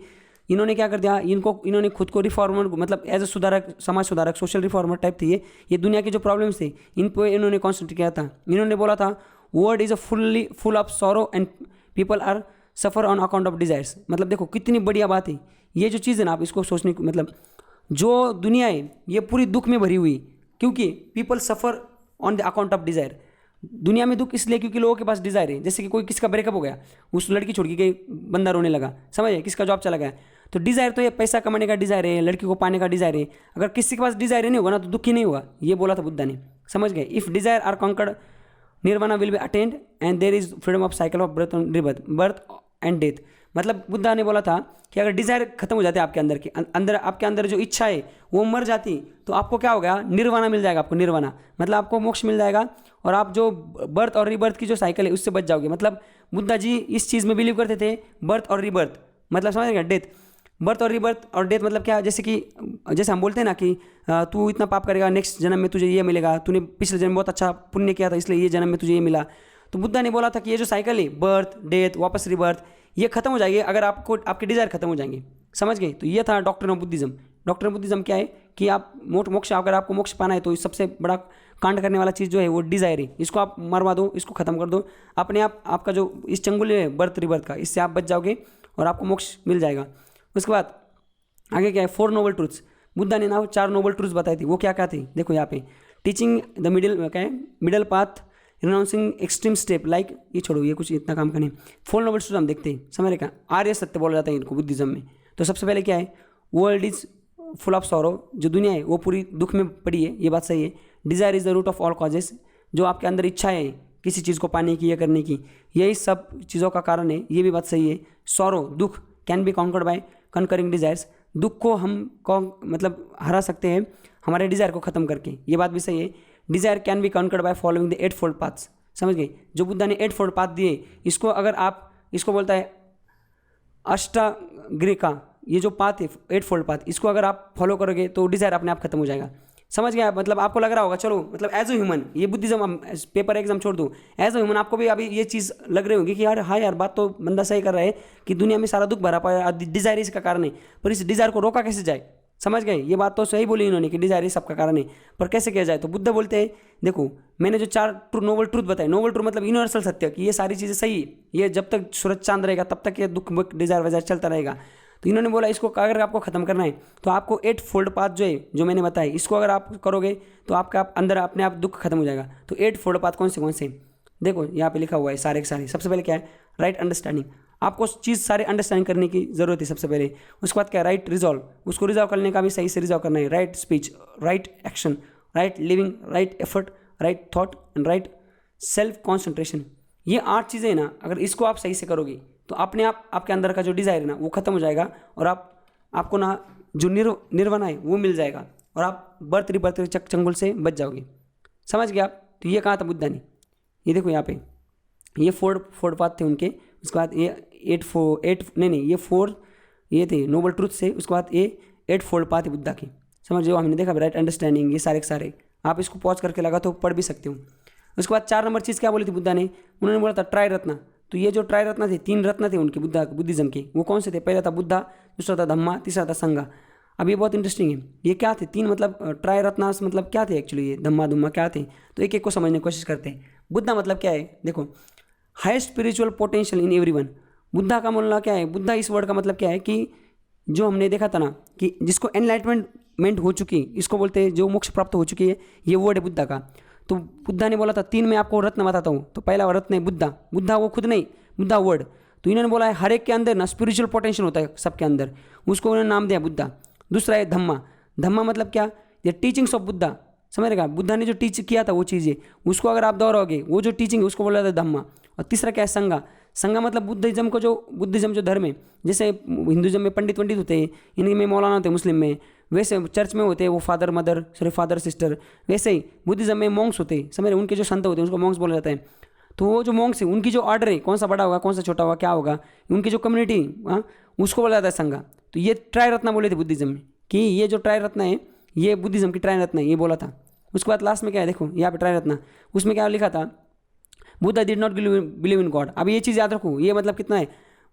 इन्होंने क्या कर दिया, इन्होंने खुद को रिफॉर्मर मतलब एज ए सुधारक, समाज सुधारक, सोशल रिफॉर्मर टाइप थी ये दुनिया के जो प्रॉब्लम्स थे इन पर इन्होंने कॉन्सेंट्रेट किया था। इन्होंने बोला था world is a full of sorrow and people are suffer on account of desires. मतलब देखो कितनी बढ़िया बात है ये जो चीज़ है ना, आप इसको सोचने को मतलब जो दुनिया है ये पूरी दुख में भरी हुई, क्योंकि people suffer on the account of desire. दुनिया में दुख इसलिए क्योंकि लोगों के पास डिज़ायर है। जैसे कि कोई किसका ब्रेकअप हो गया, उस लड़की छोड़ के गई, बंदा रोने लगा, समझे, किसका जॉब चला गया, तो डिज़ायर तो ये पैसा कमाने का डिज़ायर है, लड़की को पाने का डिज़ायर है। अगर किसी के पास डिज़ायर नहीं होगा ना तो दुख ही नहीं होगा, ये बोला था बुद्धा ने, समझ गए। If desire are conquered nirvana will be attained and there is freedom of cycle of birth and death. मतलब बुद्धा ने बोला था कि अगर डिज़ायर खत्म हो जाते हैं आपके अंदर आपके अंदर जो इच्छा है वो मर जाती, तो आपको क्या हो गया, निर्वाणा मिल जाएगा आपको, निर्वाणा मतलब आपको मोक्ष मिल जाएगा, और आप जो बर्थ और रीबर्थ की जो साइकिल है उससे बच जाओगे। मतलब बुद्धा जी इस चीज़ में बिलीव करते थे, बर्थ और रीबर्थ मतलब समझ गया, डेथ, बर्थ और रीबर्थ और डेथ मतलब क्या, जैसे हम बोलते हैं ना कि तू इतना पाप करेगा नेक्स्ट जन्म में तुझे ये मिलेगा, तूने पिछले जन्म बहुत अच्छा पुण्य किया था इसलिए ये जन्म में तुझे ये मिला। तो बुद्धा ने बोला था कि ये जो साइकिल है बर्थ डेथ वापस रीबर्थ ये खत्म हो जाएगी अगर आपको आपके डिज़ायर खत्म हो जाएंगे, समझ गए। तो ये था doctrine of Buddhism. Doctrine of Buddhism क्या है कि आप मोक्ष, अगर आपको मोक्ष पाना है तो सबसे बड़ा कांड करने वाला चीज़ जो है वो डिज़ायर है, इसको आप मरवा दो, इसको खत्म कर दो, अपने आप आपका जो इस चंगुल है बर्थ रिबर्थ का, इससे आप बच जाओगे और आपको मोक्ष मिल जाएगा। उसके बाद आगे क्या है, 4 नोबल ट्रूथ्स। बुद्धा ने ना 4 नोबल ट्रूथ्स बताई थी, वो क्या क्या थी देखो यहाँ पे, टीचिंग द मिडिल क्या है, middle path, renouncing extreme step like, ये छोड़ो ये कुछ इतना काम करने। 4 नोबल ट्रूथ हम देखते हैं, समझ रहे क्या, आर्य सत्य बोला जाता है इनको बुद्धिज्म में। तो सबसे पहले क्या है, world is full of sorrow, जो दुनिया है वो पूरी दुख में पड़ी है, ये बात सही है। Desire is the root of all causes, जो आपके अंदर इच्छा है किसी चीज़ को पाने की या करने की, यही सब चीज़ों का कारण है, ये भी बात सही है। सॉरो दुख can be conquered by conquering desires, दुख को हम मतलब हरा सकते हैं हमारे डिज़ायर को ख़त्म करके, ये बात भी सही है। Desire can be conquered by following the 8 fold paths, समझ गए। जो बुद्धा ने 8 फोल्ड पाथ दिए, इसको अगर आप, इसको बोलता है अष्टाग्रह का ये जो पाथ है 8 फोल्ड पाथ, इसको अगर आप फॉलो करोगे तो डिज़ायर अपने आप खत्म हो जाएगा, समझ गया। मतलब आपको लग रहा होगा चलो मतलब एज ए ह्यूमन, ये बुद्धिज्म पेपर एग्जाम छोड़ दूँ, एज ए ह्यूमन आपको भी अभी ये चीज़ लग रही होगी कि यार हाँ यार बात तो बंदा सही कर रहा है कि दुनिया में सारा दुख भरा पाया डिज़ायर इसका कारण है, पर इस डिज़ायर को रोका कैसे जाए, समझ गए। ये बात तो सही बोली इन्होंने कि डिज़ायर इस सबका कारण है, पर कैसे किया जाए। तो बुद्ध बोलते हैं देखो मैंने जो 4 नोबल ट्रूथ बताए, नोबल ट्रूथ मतलब यूनिवर्सल सत्य कि ये सारी चीज़ें सही है, ये जब तक सूरज चांद रहेगा तब तक ये दुख डिज़ायर वजायर चलता रहेगा। तो इन्होंने बोला इसको अगर आपको ख़त्म करना है तो आपको 8 फोल्ड पाथ जो है जो मैंने बताया, इसको अगर आप करोगे तो आपका अंदर अपने आप दुख खत्म हो जाएगा। तो 8 फोल्ड पाथ कौन से देखो यहाँ पे लिखा हुआ है सारे के सारे। सबसे पहले क्या है, राइट अंडरस्टैंडिंग, आपको चीज़ सारे अंडरस्टैंड करने की ज़रूरत है सबसे पहले। उसके बाद क्या है, राइट रिजॉल्व, उसको रिजॉल्व करने का भी सही से रिजॉल्व करना है। Right speech, right action, right living, right effort, right thought and right self concentration. ये 8 चीज़ें हैं ना, अगर इसको आप सही से करोगे तो अपने आप आपके अंदर का जो डिज़ायर है ना वो खत्म हो जाएगा, और आपको ना जो निर्वाणा है वो मिल जाएगा, और आप बर्थ रिबर्थ चंगुल से बच जाओगे, समझ गए आप। तो ये कहा था बुद्धा ने, ये देखो यहाँ पे ये 4 पाथ थे उनके। उसके बाद ये 4 ये थे नोबल ट्रूथ से। उसके बाद ये 8 फोल्ड पाथ है बुद्धा की, समझ लो। हमने देखा राइट अंडरस्टैंडिंग, ये सारे के सारे आप इसको पॉज करके लगा तो पढ़ भी सकते हो। उसके बाद 4 नंबर चीज़ क्या बोली थी बुद्धा ने, उन्होंने बोला था ट्राई रत्ना। तो ये जो ट्राई रत्न थे, 3 रत्न थे उनके बुद्धिज्म के, वो कौन से थे, पहला था बुद्धा, दूसरा था धम्मा, तीसरा था संघा। अब ये बहुत इंटरेस्टिंग है, ये क्या थे 3 मतलब ट्राई रत्नास मतलब क्या थे एक्चुअली, ये धम्मा धुम्मा क्या थे। तो एक एक को समझने की कोशिश करते हैं। बुद्धा मतलब क्या है, देखो highest spiritual potential in everyone. Buddha का बोलना क्या है, बुद्धा इस वर्ड का मतलब क्या है कि जो हमने देखा था ना कि जिसको एनलाइटमेंट हो चुकी, इसको बोलते हैं जो मोक्ष प्राप्त हो चुकी है, ये वर्ड है बुद्धा का। तो बुद्धा ने बोला था 3 मैं आपको रत्न बताता हूँ। तो पहला रत्न है बुद्धा वो खुद नहीं, बुद्धा वर्ड। तो इन्होंने बोला है हर एक के अंदर ना स्पिरिचुअल पोटेंशियल होता है सबके अंदर, उसको उन्होंने नाम दिया बुद्धा। दूसरा है धम्मा मतलब क्या, ये टीचिंग्स ऑफ बुद्धा, समझ रहेगा, बुद्धा ने जो टीच किया था वो चीज़ें, उसको अगर आप दोहराओगे वो जो टीचिंग है उसको बोला जाता है धम्मा। और तीसरा क्या है संघा मतलब बुद्धिज्म जो धर्म है, जैसे हिंदुज़म में पंडित होते हैं, इनमें मौलाना होते हैं, मुस्लिम में वैसे चर्च में होते हैं वो फादर सिस्टर, वैसे ही बुद्धिज्म में मॉन्क्स होते हैं, समझ रहे, उनके जो संत होते हैं उसको मॉन्क्स बोला जाता है। तो वो जो मॉन्क्स है उनकी जो ऑर्डर है, कौन सा बड़ा होगा कौन सा छोटा होगा क्या होगा, उनकी जो कम्युनिटी, उसको बोला जाता है संघा। तो ये ट्राई रत्ना बोले थे बुद्धिज्म में कि ये जो ट्राई रत्ना है ये बुद्धिज्म की ट्राई रत्ना है, ये बोला था। उसके बाद लास्ट में क्या है देखो यहाँ पे ट्राई रत्ना, उसमें क्या लिखा था, Buddha did not believe in God. अब ये चीज़ याद रखो, ये मतलब कितना है,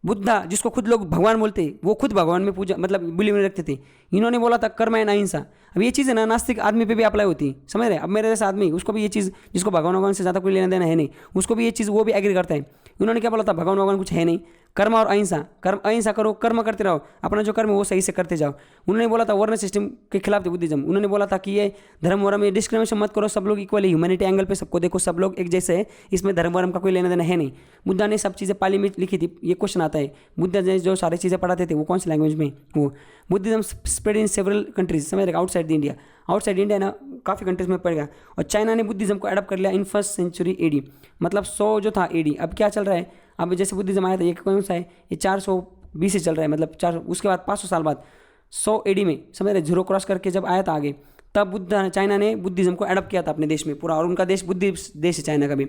बुद्धा जिसको खुद लोग भगवान बोलते वो खुद भगवान में पूजा मतलब बिलीव नहीं रखते थे। इन्होंने बोला था कर्म एंड अहिंसा। अब ये चीज़ है ना नास्तिक आदमी पे भी अप्लाई होती है, समझ रहे। अब मेरे जैसा आदमी उसको भी ये चीज़, जिसको भगवान से ज़्यादा कोई लेना देना है नहीं, उसको भी ये चीज़ वो भी एग्री करता है। उन्होंने क्या बोला था, भगवान कुछ है नहीं, कर्म और अहिंसा, कर्म अहिंसा करो, कर्म करते रहो, अपना जो कर्म है वो सही से करते जाओ। उन्होंने बोला था वर्ण सिस्टम के खिलाफ थे बुद्धिज्म। उन्होंने बोला था कि ये धर्म वर्म में डिस्क्रिमिनेशन मत करो, सब लोग इक्वल है, ह्यूमैनिटी एंगल पे सबको देखो, सब लोग एक जैसे है, इसमें धर्म वर्म का कोई लेना देना है नहीं। बुद्धा ने सब चीज़ें पाली में लिखी थी। ये क्वेश्चन आता है, बुद्धा ने जो सारी चीज़ें पढ़ाते थे वो कौन सी लैंग्वेज में, वो Buddhism spread in several countries, समझ रहे, आउटसाइड इंडिया। आउटसाइड इंडिया ना काफ़ी कंट्रीज में पड़ गया। और चाइना ने बुद्धिज्म को अडॉप्ट कर लिया इन 1st सेंचुरी एडी, मतलब 100 जो था एडी। अब क्या चल रहा है, अब जैसे बुद्धिज्म आया था ये कौन सा है, ये 420 से चल रहा है, मतलब 4, उसके बाद 500 साल बाद 100 एडी में, समझ रहे, जीरो क्रॉस करके जब आया था आगे, तब बुद्धा चाइना ने बुद्धिज्म को अडॉप्ट किया था अपने देश में पूरा। और उनका देश बुद्धि देश है चाइना का भी।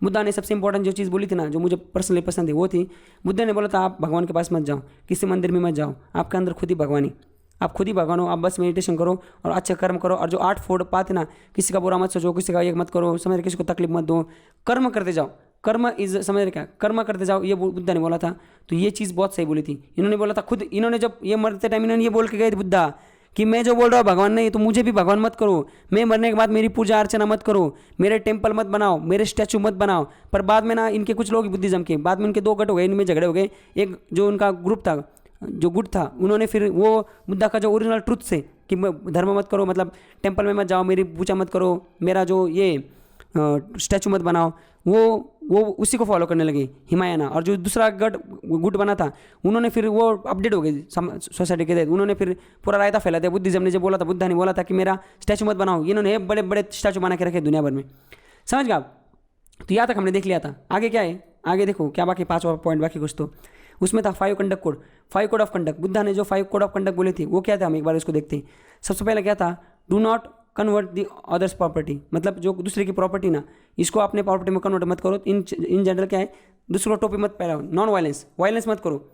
बुद्धा ने सबसे इंपॉर्टेंट जो चीज़ बोली थी ना, जो मुझे पर्सनली पसंद है, वो थी बुद्धा ने बोला था आप भगवान के पास मत जाओ, किसी मंदिर में मत जाओ, आपके अंदर खुद ही भगवानी, आप खुद ही भगवान हो, आप बस मेडिटेशन करो और अच्छे कर्म करो। और जो 8 फोड़ पाते ना, किसी का बुरा मत सोचो, किसी का एक मत करो, समझ रहे, किसी को तकलीफ मत दो, कर्म करते जाओ, कर्म इज, समझ रहे क्या, कर्म करते जाओ, ये बुद्धा ने बोला था। तो ये चीज़ बहुत सही बोली थी। इन्होंने बोला था खुद, इन्होंने जब ये मरते टाइम इन्होंने ये बोल के गए थे बुद्धा कि मैं जो बोल रहा हूँ भगवान नहीं, तो मुझे भी भगवान मत करो, मैं मरने के बाद मेरी पूजा अर्चना मत करो, मेरे टेम्पल मत बनाओ, मेरे स्टैचू मत बनाओ। पर बाद में ना इनके कुछ लोग बुद्धिज्म के बाद में उनके 2 गट हो गए, इनमें झगड़े हो गए। एक जो उनका ग्रुप था, जो गुट था, उन्होंने फिर वो बुद्धा का जो ओरिजिनल ट्रुथ से कि धर्म मत करो, मतलब टेम्पल में मत जाओ, मेरी पूजा मत करो, मेरा जो ये स्टैचू मत बनाओ, वो उसी को फॉलो करने लगे हिमायना। और जो दूसरा गुट बना था, उन्होंने फिर वो अपडेट हो गए सोसाइटी के तहत, उन्होंने फिर पूरा रायता फैला दिया। बुद्धिज्म ने जो बोला था, बुद्धा ने बोला था कि मेरा स्टैचू मत बनाओ, इन्होंने बड़े बड़े स्टैचू बना के रखे दुनिया भर में, समझ गए आप। तो यहाँ तक हमने देख लिया था। आगे क्या है, आगे देखो क्या बाकी 5 और पॉइंट बाकी कुछ, तो उसमें था 5 conduct code, 5 code of conduct. Buddha ने जो 5 कोड ऑफ कंडक्ट बोले थे वो क्या था, हम एक बार इसको देखते हैं। सबसे पहले क्या था, do not convert the others property, मतलब जो दूसरे की प्रॉपर्टी ना, इसको अपने प्रॉपर्टी में कन्वर्ट मत करो। इन जनरल क्या है, दूसरों को टोपी मत पहनाओ, नॉन वायलेंस, वायलेंस मत करो,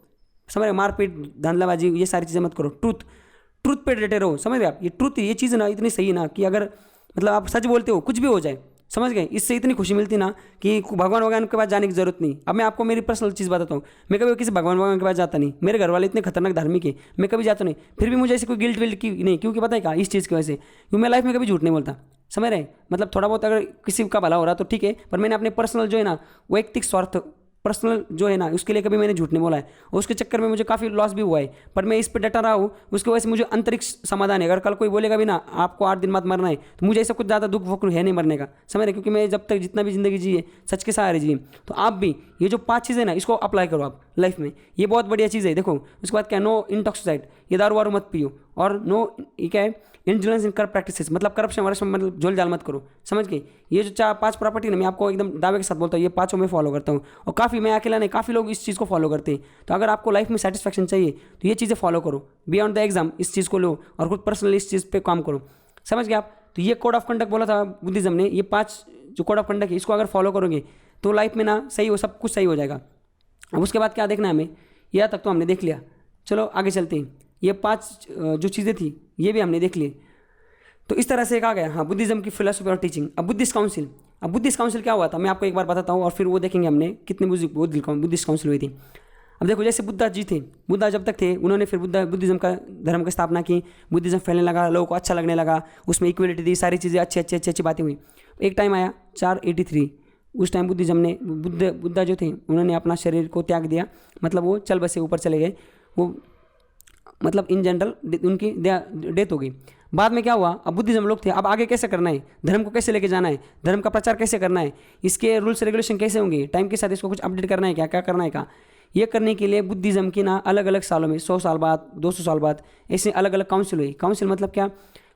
समझ रहे, मारपीट धांधलाबाजी ये सारी चीज़ें मत करो। ट्रूथ पे डटे रहो, समझ रहे आप। ये ट्रूथ, ये चीज़ ना इतनी सही ना कि अगर मतलब आप सच बोलते हो कुछ भी हो जाए, समझ गए, इससे इतनी खुशी मिलती ना कि भगवान के पास जाने की जरूरत नहीं। अब मैं आपको मेरी पर्सनल चीज़ बताता हूँ, मैं कभी किसी भगवान के पास जाता नहीं, मेरे घर वाले इतने खतरनाक धार्मिक है, मैं कभी जाता नहीं, फिर भी मुझे ऐसे कोई गिल्ट विल्ट की नहीं, क्योंकि पता है क्या, इस चीज़ की वजह से, क्योंकि मैं लाइफ में कभी झूठ नहीं बोलता, समझ रहे। मतलब थोड़ा बहुत अगर किसी का भला हो रहा तो ठीक है, पर मैंने अपने पर्सनल जो है ना, वैयक्तिक स्वार्थ पर्सनल जो है ना, उसके लिए कभी मैंने झूठ नहीं बोला है, और उसके चक्कर में मुझे काफ़ी लॉस भी हुआ है। पर मैं इस पर डटा रहा हूँ, उसकी वजह से मुझे अंतरिक्ष समाधान है। अगर कल कोई बोलेगा भी ना आपको 8 दिन बाद मरना है, तो मुझे ऐसा कुछ ज़्यादा दुख वुख है नहीं मरने का, समझ रहे, क्योंकि मैं जब तक जितना भी ज़िंदगी जी है सच के सहारे जी। तो आप भी ये जो 5 चीज़ें ना, इसको अप्लाई करो आप लाइफ में, ये बहुत बढ़िया चीज़ है। देखो उसके बाद क्या, नो इंटॉक्सिकेट, ये दारू वारू मत पियो, और नो ये क्या है, इंजुलेंस इन करप्ट प्रैक्टिसेस, मतलब करप्शन वर्षन मतलब झोल झाल मत करो, समझ गए। ये जो 4-5 प्रॉपर्टी ना, मैं आपको एकदम दावे के साथ बोलता हूँ, ये 5 मैं फॉलो करता हूँ, और काफ़ी, मैं अकेला नहीं, काफ़ी लोग इस चीज़ को फॉलो करते हैं। तो अगर आपको लाइफ में सेटिस्फैक्शन चाहिए तो ये चीज़ें फॉलो करो, बियॉन्ड द एग्जाम इस चीज़ को लो, और खुद पर्सनली इस चीज़ पर काम करो, समझ गए आप। तो ये कोड ऑफ कंडक्ट बोला था बुद्धिज्म ने, ये 5 जो कोड ऑफ कंडक्ट है, इसको अगर फॉलो करोगे तो लाइफ में ना सही हो, सब कुछ सही हो जाएगा। अब उसके बाद क्या देखना है हमें, यह तक तो हमने देख लिया, चलो आगे चलते हैं। ये 5 जो चीज़ें थी ये भी हमने देख ली। तो इस तरह से एक आ गया, हाँ, बुद्धिज्म की फिलोसफी और टीचिंग। अब बुद्धिस्ट काउंसिल, अब बुद्धिस्ट काउंसिल क्या हुआ था मैं आपको एक बार बताता हूँ, और फिर वो देखेंगे हमने कितनी बुद्धिस्ट काउंसिल हुई थी। अब देखो, जैसे बुद्धा जी थे, बुद्धा जब तक थे, उन्होंने फिर बुद्धिज्म का धर्म की स्थापना की, बुद्धिज्म फैलने लगा, लोगों को अच्छा लगने लगा, उसमें इक्वलिटी दी, सारी चीज़ें अच्छी बातें हुई। एक टाइम आया 483, उस टाइम बुद्धिज्म ने, बुद्धा जो थे उन्होंने अपना शरीर को त्याग दिया, मतलब वो चल बसे ऊपर चले गए, वो मतलब इन जनरल उनकी डेथ हो गई। बाद में क्या हुआ, अब बुद्धिज्म लोग थे, अब आगे कैसे करना है, धर्म को कैसे लेके जाना है, धर्म का प्रचार कैसे करना है, इसके रूल्स रेगुलेशन कैसे होंगे, टाइम के साथ इसको कुछ अपडेट करना है, क्या क्या करना है का। ये करने के लिए बुद्धिज्म की ना अलग अलग सालों में, 100 साल बाद, 200 साल बाद, ऐसे अलग अलग काउंसिल हुई। काउंसिल मतलब क्या,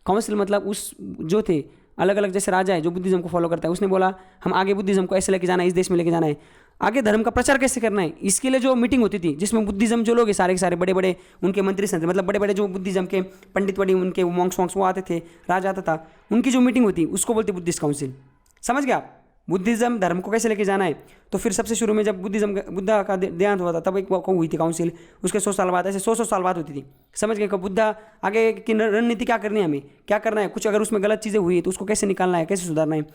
काउंसिल मतलब उस जो थे अलग अलग, जैसे राजा है जो बुद्धिज्म को फॉलो करता है, उसने बोला हम आगे बुद्धिज्म को ऐसे लेके जाना है, इस देश में लेके जाना है, आगे धर्म का प्रचार कैसे करना है। इसके लिए जो मीटिंग होती थी, जिसमें बुद्धिज्म जो लोग हैं सारे के सारे बड़े बड़े उनके मंत्री थे, मतलब बड़े बड़े जो बुद्धिज्म के पंडित वड़ी, उनके मॉन्क्स वो आते थे, राजा आता था, उनकी जो मीटिंग होती उसको बोलते बुद्धिस्ट काउंसिल, समझ गया आप। बुद्धिज़्म धर्म को कैसे लेके जाना है, तो फिर सबसे शुरू में जब बुद्धा का देहांत हुआ था तब एक हुई थी काउंसिल, उसके 100 साल बाद, ऐसे 100 साल बाद होती थी। समझ गए, बुद्धा आगे की रणनीति क्या करनी है, हमें क्या करना है, कुछ अगर उसमें गलत चीज़ें हुई तो उसको कैसे निकालना है, कैसे सुधारना है,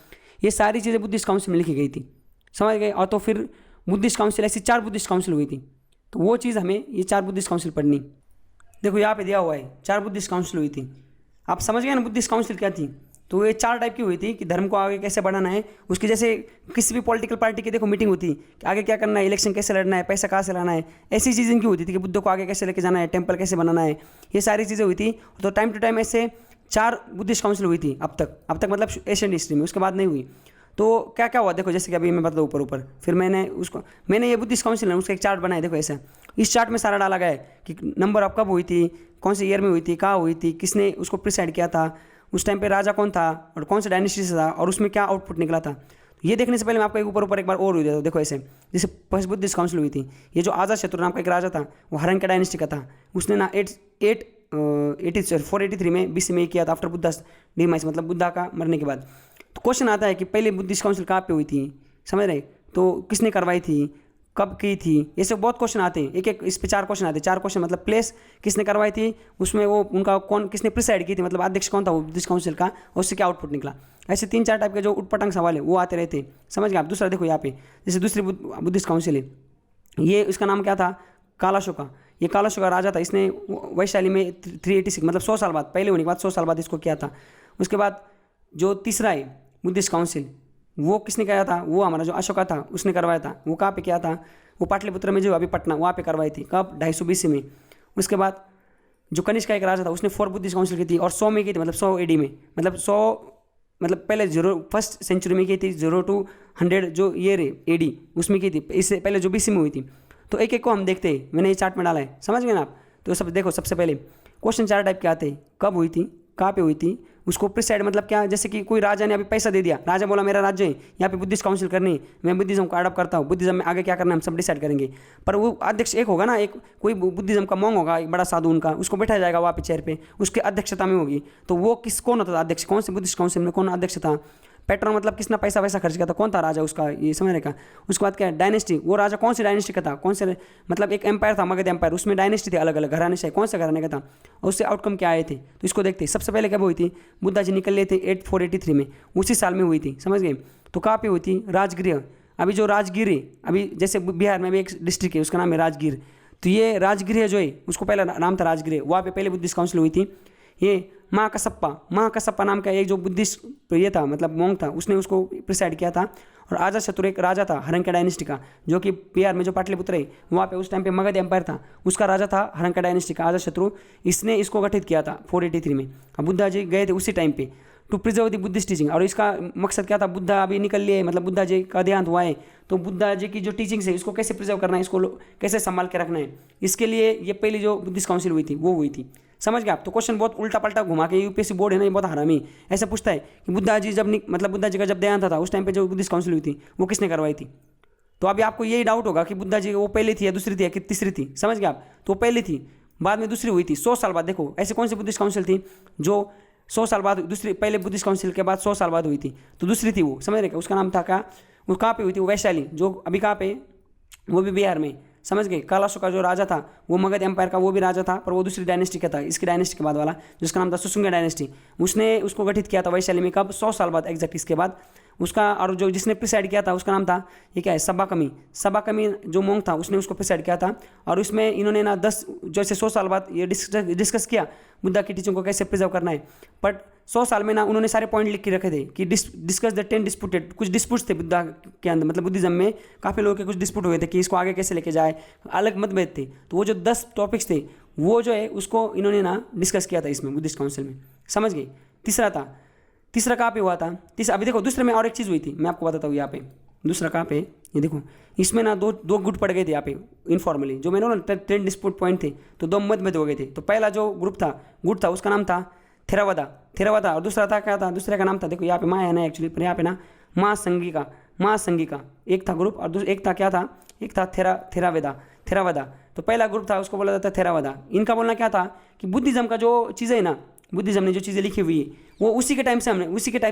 ये सारी चीज़ें बुद्धिस्ट काउंसिल में लिखी गई थी। समझ गए। और तो फिर बुद्धिस्ट काउंसिल, ऐसी 4 बुद्धिस्ट काउंसिल हुई थी, तो वो चीज़ हमें ये 4 बुद्धिस्ट काउंसिल पढ़नी। देखो यहाँ पे दिया हुआ है 4 बुद्धिस्ट काउंसिल हुई थी। आप समझ गए ना बुद्धिस्ट काउंसिल क्या थी। तो ये 4 टाइप की हुई थी कि धर्म को आगे कैसे बढ़ाना है उसकी, जैसे किसी भी पॉलिटिकल पार्टी की देखो मीटिंग होती कि आगे क्या करना है, इलेक्शन कैसे लड़ना है, पैसा कहाँ से लाना है, ऐसी चीज़ इनकी होती थी कि बुद्ध को आगे कैसे लेके जाना है, टेम्पल कैसे बनाना है, ये सारी चीज़ें हुई थी। तो टाइम टू टाइम ऐसे 4 बुद्धिस्ट काउंसिल हुई थी अब तक मतलब एशियन हिस्ट्री में, उसके बाद नहीं हुई। तो क्या क्या हुआ देखो, जैसे कि अभी मैं बता दूँ ऊपर फिर मैंने ये बुद्धिस्ट काउंसिल है उसका एक चार्ट बनाया। देखो ऐसा, इस चार्ट में सारा डाला गया है कि नंबर ऑफ कब हुई थी, कौन से ईयर में हुई थी, कहाँ हुई थी, किसने उसको प्रिसाइड किया था, उस टाइम पे राजा कौन था और कौन से डायनेस्टी से था और उसमें क्या आउटपुट निकला था। ये देखने से पहले मैं आपको एक बार और हुई देता हूँ। देखो ऐसे, जैसे फर्स्ट बुद्धिस्ट काउंसिल हुई थी, ये जो अजातशत्रु नाम का एक राजा था, वो हरंका डायनेस्टी का था। उसने ना 483 में BC में किया था, आफ्टर बुद्धा डिमाइस, मतलब बुद्धा का मरने के बाद। तो क्वेश्चन आता है कि पहले बुद्धिस्ट काउंसिल कहाँ पे हुई थी, समझ रहे, तो किसने करवाई थी, कब की थी, ये सब बहुत क्वेश्चन आते हैं। एक इस पे 4 क्वेश्चन आते हैं। 4 क्वेश्चन मतलब प्लेस किसने करवाई थी, उसमें वो उनका कौन किसने प्रिसाइड की थी, मतलब अध्यक्ष कौन था वो बुद्धिस्ट काउंसिल का, और उससे क्या आउटपुट निकला। ऐसे 3-4 टाइप के जो उटपटांग सवाल है वो आते रहते हैं। समझ गए आप। दूसरा देखो यहाँ पे, जैसे दूसरी बुद्धिस्ट काउंसिल है, ये इसका नाम क्या था, कालाशोका। ये कालाशोका राजा था, इसने वैशाली में 386 मतलब 100 साल बाद, पहले होने के बाद 100 साल बाद इसको किया था। उसके बाद जो तीसरा है बुद्धिस्ट काउंसिल, वो किसने किया था, वो हमारा जो अशोका था उसने करवाया था। वो कहाँ पे किया था, वो पाटलिपुत्र में जो अभी पटना, वहाँ पे करवाई थी, कब 250 BC में। उसके बाद जो कनिष्क का एक राजा था उसने 4 बुद्धिस्ट काउंसिल की थी और 100 में की थी, मतलब 100 AD में, मतलब 100 मतलब पहले 1st सेंचुरी में की थी, 0 to 100 जो ईयर है AD उसमें की थी, इससे पहले जो BC में हुई थी। तो एक एक को हम देखते हैं, मैंने ये चार्ट में डाला है, समझ गए ना आप। तो सब देखो, सबसे पहले क्वेश्चन 4 टाइप के आते हैं, कब हुई थी, कहाँ पे हुई थी, उसको प्रिसाइड मतलब क्या, जैसे कि कोई राजा ने अभी पैसा दे दिया, राजा बोला मेरा राज्य है यहाँ पे बुद्धिस्ट काउंसिल करनी है, मैं बुद्धिज्म को अडॉप्ट करता हूँ, बुद्धिज्म में आगे क्या करना है हम सब डिसाइड करेंगे। पर वो अध्यक्ष एक होगा ना, एक कोई बुद्धिज्म का मोंग होगा, एक बड़ा साधु उनका, उसको बैठाया जाएगा वहाँ पे चेयर पे, उसकी अध्यक्षता में होगी। तो वो कौन होता था अध्यक्ष, कौन से बुद्धिस्ट काउंसिल में कौन अध्यक्ष था, पेट्रोन मतलब किसने पैसा वैसा खर्च किया था, कौन था राजा उसका, ये समझ रहेगा। उसके बाद क्या है डायनेस्टी, वो राजा कौन सी डायनेस्टी का था, कौन से मतलब एक एम्पायर था मगध एम्पायर, उसमें डायनेस्टी थी अलग अलग घराने से, कौन से घराने का था और उससे आउटकम क्या आए थे। तो इसको देखते सबसे पहले कब हुई थी, बुद्धा जी निकल लिए थे 483 में, उसी साल में हुई थी, समझ गए। तो कहाँ पे हुई थी, राजगृह। अभी जो राजगीर है, अभी जैसे बिहार में भी एक डिस्ट्रिक्ट है उसका नाम है राजगीर, तो ये राजगृह जो है उसको पहला नाम था राजगृह, वहाँ पे पहले बुद्धिस्ट काउंसिल हुई थी। ये महाकसप्पा नाम का एक जो बुद्धिस्ट ये था मतलब मोंग था, उसने उसको प्रिसाइड किया था। और अजातशत्रु एक राजा था हरंका डायनेस्टी का, जो कि बिहार में जो पाटलिपुत्र है वहाँ पे उस टाइम पे मगध एम्पायर था, उसका राजा था हरंका डायनेस्टी का अजातशत्रु, इसने इसको गठित किया था 483 में। अब बुद्धा जी गए थे उसी टाइम पे to preserve the Buddhist teaching, और इसका मकसद क्या था, बुद्धा अभी निकल लिए मतलब बुद्धा जी का देहांत हुआ है, तो बुद्धा जी की जो टीचिंग्स है इसको कैसे प्रिजर्व करना है, इसको कैसे संभाल के रखना है, इसके लिए ये पहली जो बुद्धिस्ट काउंसिल हुई थी वो हुई थी। समझ गए आप। तो क्वेश्चन बहुत उल्टा पल्टा घुमा के UPSC बोर्ड है ना, ये बहुत हरामी ऐसा पूछता है कि बुद्धा जी जब मतलब बुद्धा जी का जब देहांत था उस टाइम पे जो बुद्धिस्ट काउंसिल हुई थी वो किसने करवाई थी। तो अभी आपको यही डाउट होगा कि बुद्धा जी वो पहली थी या दूसरी थी या तीसरी थी, समझ गए आप। तो पहली थी, बाद में दूसरी हुई थी 100 साल बाद। देखो ऐसे कौन सी बुद्धिस्ट काउंसिल थी जो 100 साल बाद, दूसरी पहले बुद्धिस्ट काउंसिल के बाद 100 साल बाद हुई थी, तो दूसरी थी वो, समझ रहे क्या, उसका नाम था क्या, वो कहाँ पे हुई थी, वो वैशाली, जो अभी कहाँ पे, वो भी बिहार में, समझ गए। कालाशोका जो राजा था वो मगध एम्पायर का वो भी राजा था, पर वो दूसरी डायनेस्टी का था, इसकी डायनेस्टी के बाद वाला जिसका नाम था सुसुंगा डायनेस्टी, उसने उसको गठित किया था वैशाली में, कब 100 साल बाद एग्जैक्ट इसके बाद उसका। और जो जिसने प्रिसाइड किया था उसका नाम था ये क्या है, सब्बाकमी जो मोंग था उसने उसको प्रिसाइड किया था। और उसमें इन्होंने ना 10 जैसे 100 साल बाद ये डिस्कस किया बुद्धा की टीचिंग को कैसे प्रिजर्व करना है, बट 100 साल में ना उन्होंने सारे पॉइंट लिख के रखे थे कि डिस्कस द 10 डिस्प्यूटेड, कुछ डिस्प्यूट्स थे बुद्धा के अंदर, मतलब बुद्धिज्म में काफ़ी लोगों के कुछ डिस्प्यूट हुए थे कि इसको आगे कैसे लेके जाए, अलग मतभेद थे। तो वो जो 10 टॉपिक्स थे वो जो है उसको इन्होंने ना डिस्कस किया था इसमें बुद्धिस्ट काउंसिल में, समझ गए। तीसरा कहाँ पे हुआ था, अभी देखो दूसरे में और एक चीज़ हुई थी, मैं आपको बताता हूँ यहाँ पे दूसरा कहाँ पे, ये देखो इसमें ना दो गुट पड़ गए थे यहाँ पे इनफॉर्मली, जो मैंने ना 10 डिस्प्यूट पॉइंट थे तो 2 मतभेद हो गए थे। तो पहला जो गुट था उसका नाम था थेरावादा, और दूसरा था क्या था, दूसरे का नाम था, देखो यहाँ पे माँ है ना एक्चुअली, पर यहाँ पे ना महासंगिका एक था ग्रुप, और एक था क्या था, एक था थेरावादा। तो पहला ग्रुप था उसको बोला जाता है थेरावादा। इनका बोलना क्या था कि बुद्धिज्म का जो चीज़ें है ना, बुद्धिज्म ने जो चीज़ें लिखी हुई है वो उसी के टाइप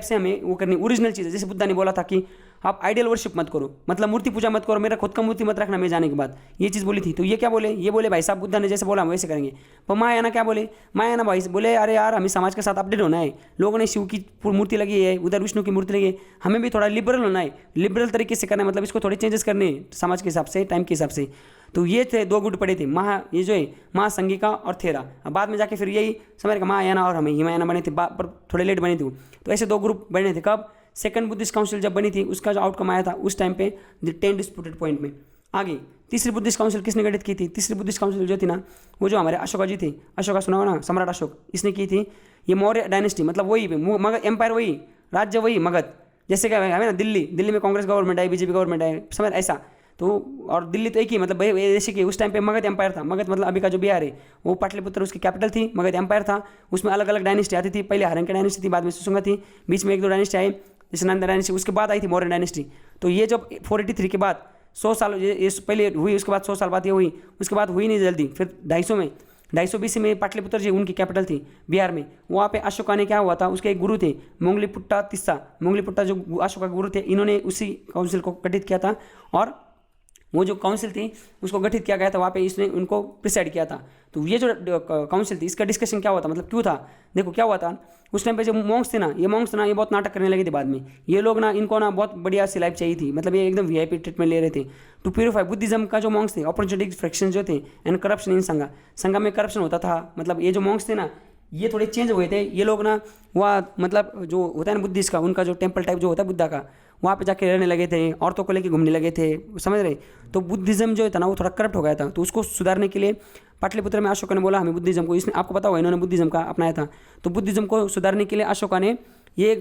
से हमें वो करनी ओरिजिनल चीज़ है। जैसे बुद्धा ने बोला था कि आप आइडियल वर्शिप मत करो, मतलब मूर्ति पूजा मत करो, मेरा खुद का मूर्ति मत रखना मैं जाने के बाद, ये चीज़ बोली थी। तो ये क्या बोले, ये बोले भाई साहब बुद्धा ने जैसे बोला हम वैसे करेंगे। पर महायाना क्या बोले, महायाना भाई बोले अरे यार हमें समाज के साथ अपडेट होना है, लोगों ने शिव की मूर्ति लगी है, उधर विष्णु की मूर्ति लगी है, हमें भी थोड़ा लिबरल होना है, लिबरल तरीके से करना है, मतलब इसको थोड़े चेंजेस करने हैं समाज के हिसाब से, टाइम के हिसाब से। तो ये थे दो गुट पड़े थे, ये जो है महासंगिका और थेरा। अब बाद में जाके फिर यही समझ का महायाना और हमें हिमायाना बने थे, पर थोड़े लेट बने थे। तो ऐसे दो ग्रुप बने थे। कब, सेकंड बुद्धिस्ट काउंसिल जब बनी थी, उसका जो आउटकम आया था उस टाइम पे द 10 डिस्प्यूटेड पॉइंट में। आगे तीसरी बुद्धिस्ट काउंसिल किसने गठित की थी, तीसरी बुद्धिस्ट काउंसिल जो थी ना, वो जो हमारे अशोका जी थे, अशोका सुना हो ना, सम्राट अशोक, इसने की थी। ये मौर्य डायनेस्टी, मतलब वही मगध एम्पायर, वही राज्य, वही मगध। जैसे क्या है ना, दिल्ली में कांग्रेस गवर्नमेंट है, बीजेपी गवर्नमेंट है, समझ ऐसा। तो और दिल्ली तो एक ही, मतलब जैसे कि उस टाइम पे मगध एम्पायर था। मगध मतलब अभी का जो बिहार है, वो पाटलिपुत्र उसकी कैपिटल थी, मगध एम्पायर था। उसमें अलग अलग डायनेस्टी आती थी, पहले हरंग की डायनेस्टी थी, बाद में सुसुंगा थी, बीच में एक दो डायनेस्टी आई जैसे नंदा डायनेस्टी, उसके बाद आई थी मौर्य डायनेस्टी। तो ये जब 483 के बाद 100 साल ये पहले हुई, उसके बाद 100 साल बाद ये हुई, उसके बाद हुई नहीं जल्दी। फिर 250 BC में पाटलिपुत्र जी उनकी कैपिटल थी बिहार में। वहाँ पे अशोका ने क्या हुआ था, उसके एक गुरु थे मोंगलीपुट्टा तिस्सा, मोंगलीपुट्टा जो अशोका के गुरु थे, इन्होंने उसी काउंसिल को गठित किया था। और वो जो काउंसिल थी उसको गठित किया गया था, वहाँ पे इसने उनको प्रिसाइड किया था। तो ये जो काउंसिल थी इसका डिस्कशन क्या हुआ था, मतलब क्यों था, देखो क्या हुआ था उस टाइम पे जो मॉन्क्स थे ना, ये बहुत नाटक करने लगे थे बाद में। ये लोग ना, इनको ना बहुत बढ़िया सी लाइफ चाहिए थी, मतलब ये एकदम VIP ट्रीटमेंट ले रहे थे। टू प्यूरिफाई बुद्धिज्म का जो मॉन्क्स थे, अपॉर्चुनिटी फ्रैक्शन जो थे एंड करप्शन इन संघा में करप्शन होता था। मतलब ये जो मॉन्क्स थे ना, ये थोड़े चेंज हुए थे। ये लोग ना वहाँ, मतलब जो होता है ना बुद्धिस्ट का, उनका जो टेम्पल टाइप जो होता है बुद्धा का, वहाँ पे जाके रहने लगे थे, औरतों को लेके घूमने लगे थे, समझ रहे। तो बुद्धिज्म जो था ना वो थोड़ा करप्ट हो गया था। तो उसको सुधारने के लिए पाटलिपुत्र में अशोका ने बोला हमें बुद्धिज्म को, इसने आपको पता होगा इन्होंने बुद्धिज्म का अपनाया था। तो बुद्धिज्म को सुधारने के लिए अशोका ने ये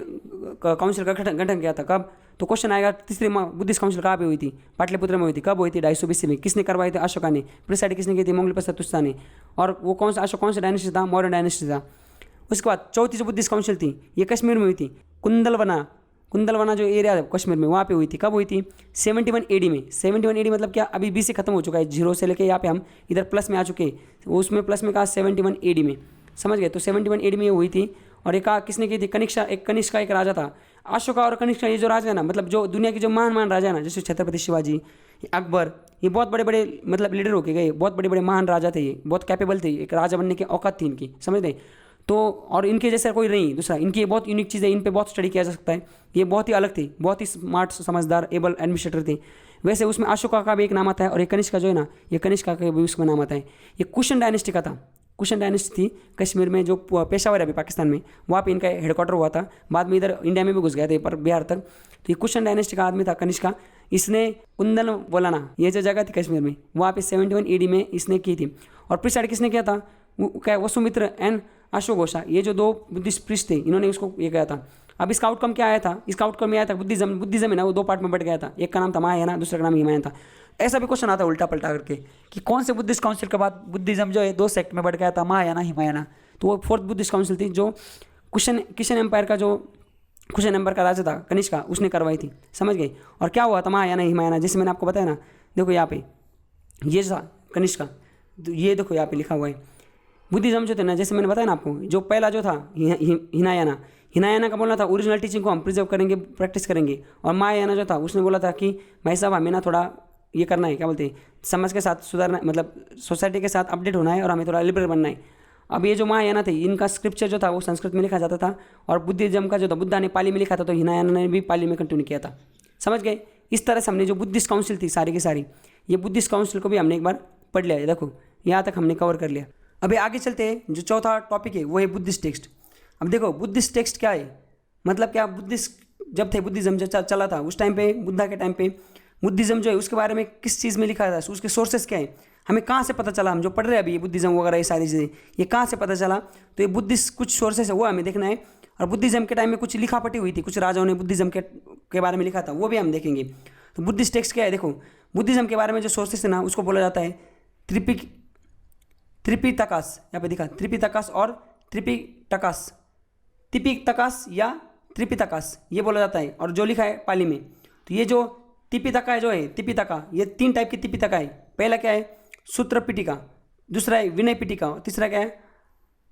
काउंसिल का गठन किया था। कब, तो क्वेश्चन आएगा तीसरी बुद्धिस्ट काउंसिल कहाँ पे हुई थी, पाटलिपुत्र में हुई थी। कब हुई थी, 250 BC में। किसने करवाई थी, अशोका ने। प्रिसाइड किसने की थी, मोंगलीपुत्र तिस्सा ने। और वो कौन सा अशोक, कौन सा डायनेस्टी था, मौर्य डायनेस्टी था। उसके बाद चौथी जो बुद्धिस्ट काउंसिल थी ये कश्मीर में हुई थी। कुंदलवना जो एरिया है कश्मीर में, वहाँ पे हुई थी। कब हुई थी, 71 AD में। 71 AD मतलब क्या, अभी BC खत्म हो चुका है, 0 से लेके यहाँ पे हम इधर प्लस में आ चुके हैं। उसमें प्लस में कहा 71 AD में, समझ गए। तो 71 AD में हुई थी। और एक किसने की थी, कनिष्का एक राजा था। अशोका और कनिष्का ये जो राजा है ना, मतलब जो दुनिया के जो महान राजा है ना, जैसे छत्रपति शिवाजी, अकबर, ये बहुत बड़े बड़े मतलब लीडर होके गए, बहुत बड़े बड़े महान राजा थे, ये बहुत कैपेबल थे, एक राजा बनने की औकात थी इनकी, समझ गए। तो और इनके जैसा कोई नहीं दूसरा, इनकी ये बहुत यूनिक चीज़ है, इन पे बहुत स्टडी किया जा सकता है। ये बहुत ही अलग थे, बहुत ही स्मार्ट, समझदार, एबल एडमिनिस्ट्रेटर थे। वैसे उसमें अशोका का भी एक नाम आता है, और ये कनिष्का जो है ना, ये कनिष्का का भी उसका नाम आता है। ये कुशन डायनेस्टी का था, कुशन डायनेस्टी थी कश्मीर में, जो पेशावर है अभी पाकिस्तान में, वहाँ पे इनका हेडक्वार्टर हुआ था। बाद में इधर इंडिया में भी घुस गए थे, पर बिहार तक। तो ये कुशन डायनेस्टी का आदमी था कनिष्का। इसने कुंदल बोलाना, ये जो जगह थी कश्मीर में, वहाँ पे 71 AD में इसने की थी। और प्रिसाइड किसने किया था, क्या वसुमित्र एंड अशोघोषा, ये जो दो बुद्धिस्ट प्रीस्ट थे, इन्होंने उसको ये किया था। अब इसका आउटकम क्या आया था, इसका आउटकम ये आया था, बुद्धिज्म है ना वो दो पार्ट में बट गया था। एक का नाम था महायाना, दूसरे का नाम हिमायन था। ऐसा भी क्वेश्चन आता है उल्टा पलटा करके कि कौन से बुद्धिस्ट काउंसिल के बाद बुद्धिज्म जो है दो सेक्ट में बढ़ गया था, महायाना हिमायना। तो वो फोर्थ बुद्धिस्ट काउंसिल थी जो किशन एम्पायर का, जो कुशन एम्पायर का राजा था कनिष्का, उसने करवाई थी, समझ गए। और क्या हुआ था महायाना हिमायना, जैसे मैंने आपको बताया ना, देखो यहाँ पे ये था कनिष्का, ये देखो यहाँ पे लिखा हुआ है। बुद्धिज्म जो थे ना, जैसे मैंने बताया ना आपको, जो पहला जो था हिनायाना का बोलना था ओरिजिनल टीचिंग को हम प्रिजर्व करेंगे, प्रैक्टिस करेंगे। और महायाना जो था उसने बोला था कि भाई साहब हमें ना थोड़ा ये करना है, क्या बोलते हैं, समाज के साथ सुधारना, मतलब सोसाइटी के साथ अपडेट होना है, और हमें थोड़ा लिबरल बनना है। अब ये जो महायाना थे, इनका स्क्रिप्चर जो था वो संस्कृत में लिखा जाता था, और बुद्धिज्म का जो था बुद्धा ने पाली में लिखा था, तो हिनायाना ने भी पाली में कंटिन्यू किया था, समझ गए। इस तरह से हमने जो बुद्धिस्ट काउंसिल थी सारी की सारी, ये बुद्धिस्ट काउंसिल को भी हमने एक बार पढ़ लिया है। देखो यहाँ तक हमने कवर कर लिया। अभी आगे चलते हैं, जो चौथा टॉपिक है वो है बुद्धिस्ट टेक्स्ट। अब देखो बुद्धिस्ट टेक्स्ट क्या है, मतलब क्या, बुद्धिस्ट जब थे, बुद्धिज्म जब चला था उस टाइम पे, बुद्धा के टाइम पे बुद्धिज्म जो है उसके बारे में किस चीज़ में लिखा था, उसके सोर्सेस क्या है, हमें कहाँ से पता चला। हम जो पढ़ रहे हैं अभी ये बुद्धिज्म वगैरह ये सारी चीज़ें, ये कहाँ से पता चला, तो ये बुद्धिस्ट कुछ सोर्सेस है वो हमें देखना है। और बुद्धिज्म के टाइम में कुछ लिखापटी हुई थी, कुछ राजाओं ने बुद्धिज्म के बारे में लिखा था, वो भी हम देखेंगे। तो बुद्धिस्ट टेक्स्ट क्या है, देखो बुद्धिज्म के बारे में जो सोर्सेस है ना, उसको बोला जाता है त्रिपिटकास। यहाँ पे दिखा त्रिपिटकास और तिपिटकास या त्रिपिटकास, ये बोला जाता है। और जो लिखा है पाली में, तो ये जो तिपिटका है, जो है तिपिटका, ये 3 टाइप की तिपिटका है। पहला क्या है, सूत्र पिटिका, दूसरा है विनय पिटिका, और तीसरा क्या है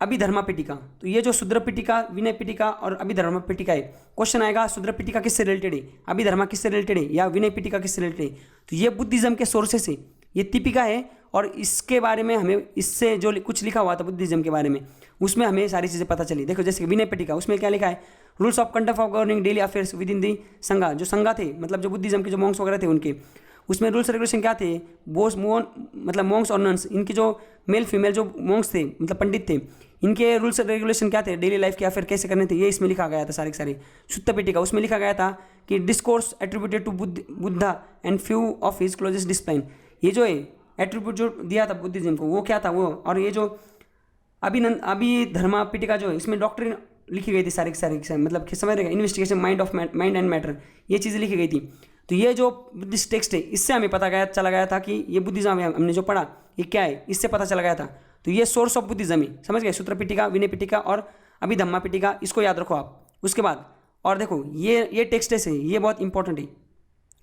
अभिधर्मा पिटिका। तो ये जो शूद्र पिटिका, विनय पिटिका और अभिधर्मा पिटिका है, क्वेश्चन आएगा शूद्र पिटिका किससे रिलेटेड है, अभिधर्मा किससे रिलेटेड है या विनय पिटिका किससे रिलेटेड है। तो ये बुद्धिज्म के सोर्सेस है, ये दीपिका है और इसके बारे में हमें इससे जो कुछ लिखा हुआ था बुद्धिज्म के बारे में उसमें हमें सारी चीज़ें पता चली। देखो जैसे विनय पिटिका, उसमें क्या लिखा है, rules of conduct of governing daily affairs within the sangha. जो संघा थे मतलब जो बुद्धिज्म के जो मॉन्क्स वगैरह थे उनके, उसमें रूल्स रेगुलेशन क्या थे, बोस मतलब मॉन्क्स और नन्स, इनके जो मेल फीमेल जो मॉन्क्स थे मतलब पंडित थे, इनके रूल्स रेगुलेशन क्या थे, डेली लाइफ के अफेयर कैसे करने थे, ये इसमें लिखा गया था सारे के सारे। सुत्त पिटिका, उसमें लिखा गया था कि discourse attributed to Buddha and few of his closest discipline. ये जो है एट्रीब्यूट जो दिया था बुद्धिज्म को वो क्या था वो। और ये जो अभिधर्मा पिटिका जो है इसमें डॉक्ट्रिन लिखी गई थी सारी की सारी मतलब समझ रहे, इन्वेस्टिगेशन माइंड एंड मैटर, ये चीज़ें लिखी गई थी। तो ये जो बुद्धिस्ट टेक्स्ट है इससे हमें पता चला गया था कि ये बुद्धिज्म हमने जो पढ़ा ये क्या है, इससे पता चला गया था। तो ये सोर्स ऑफ बुद्धिज्म है, समझ गए, सूत्र पिटिका, विनय पिटिका और अभिधम्मा पिटिका, इसको याद रखो आप। उसके बाद और देखो ये टेक्स्ट है, ये बहुत इंपॉर्टेंट है,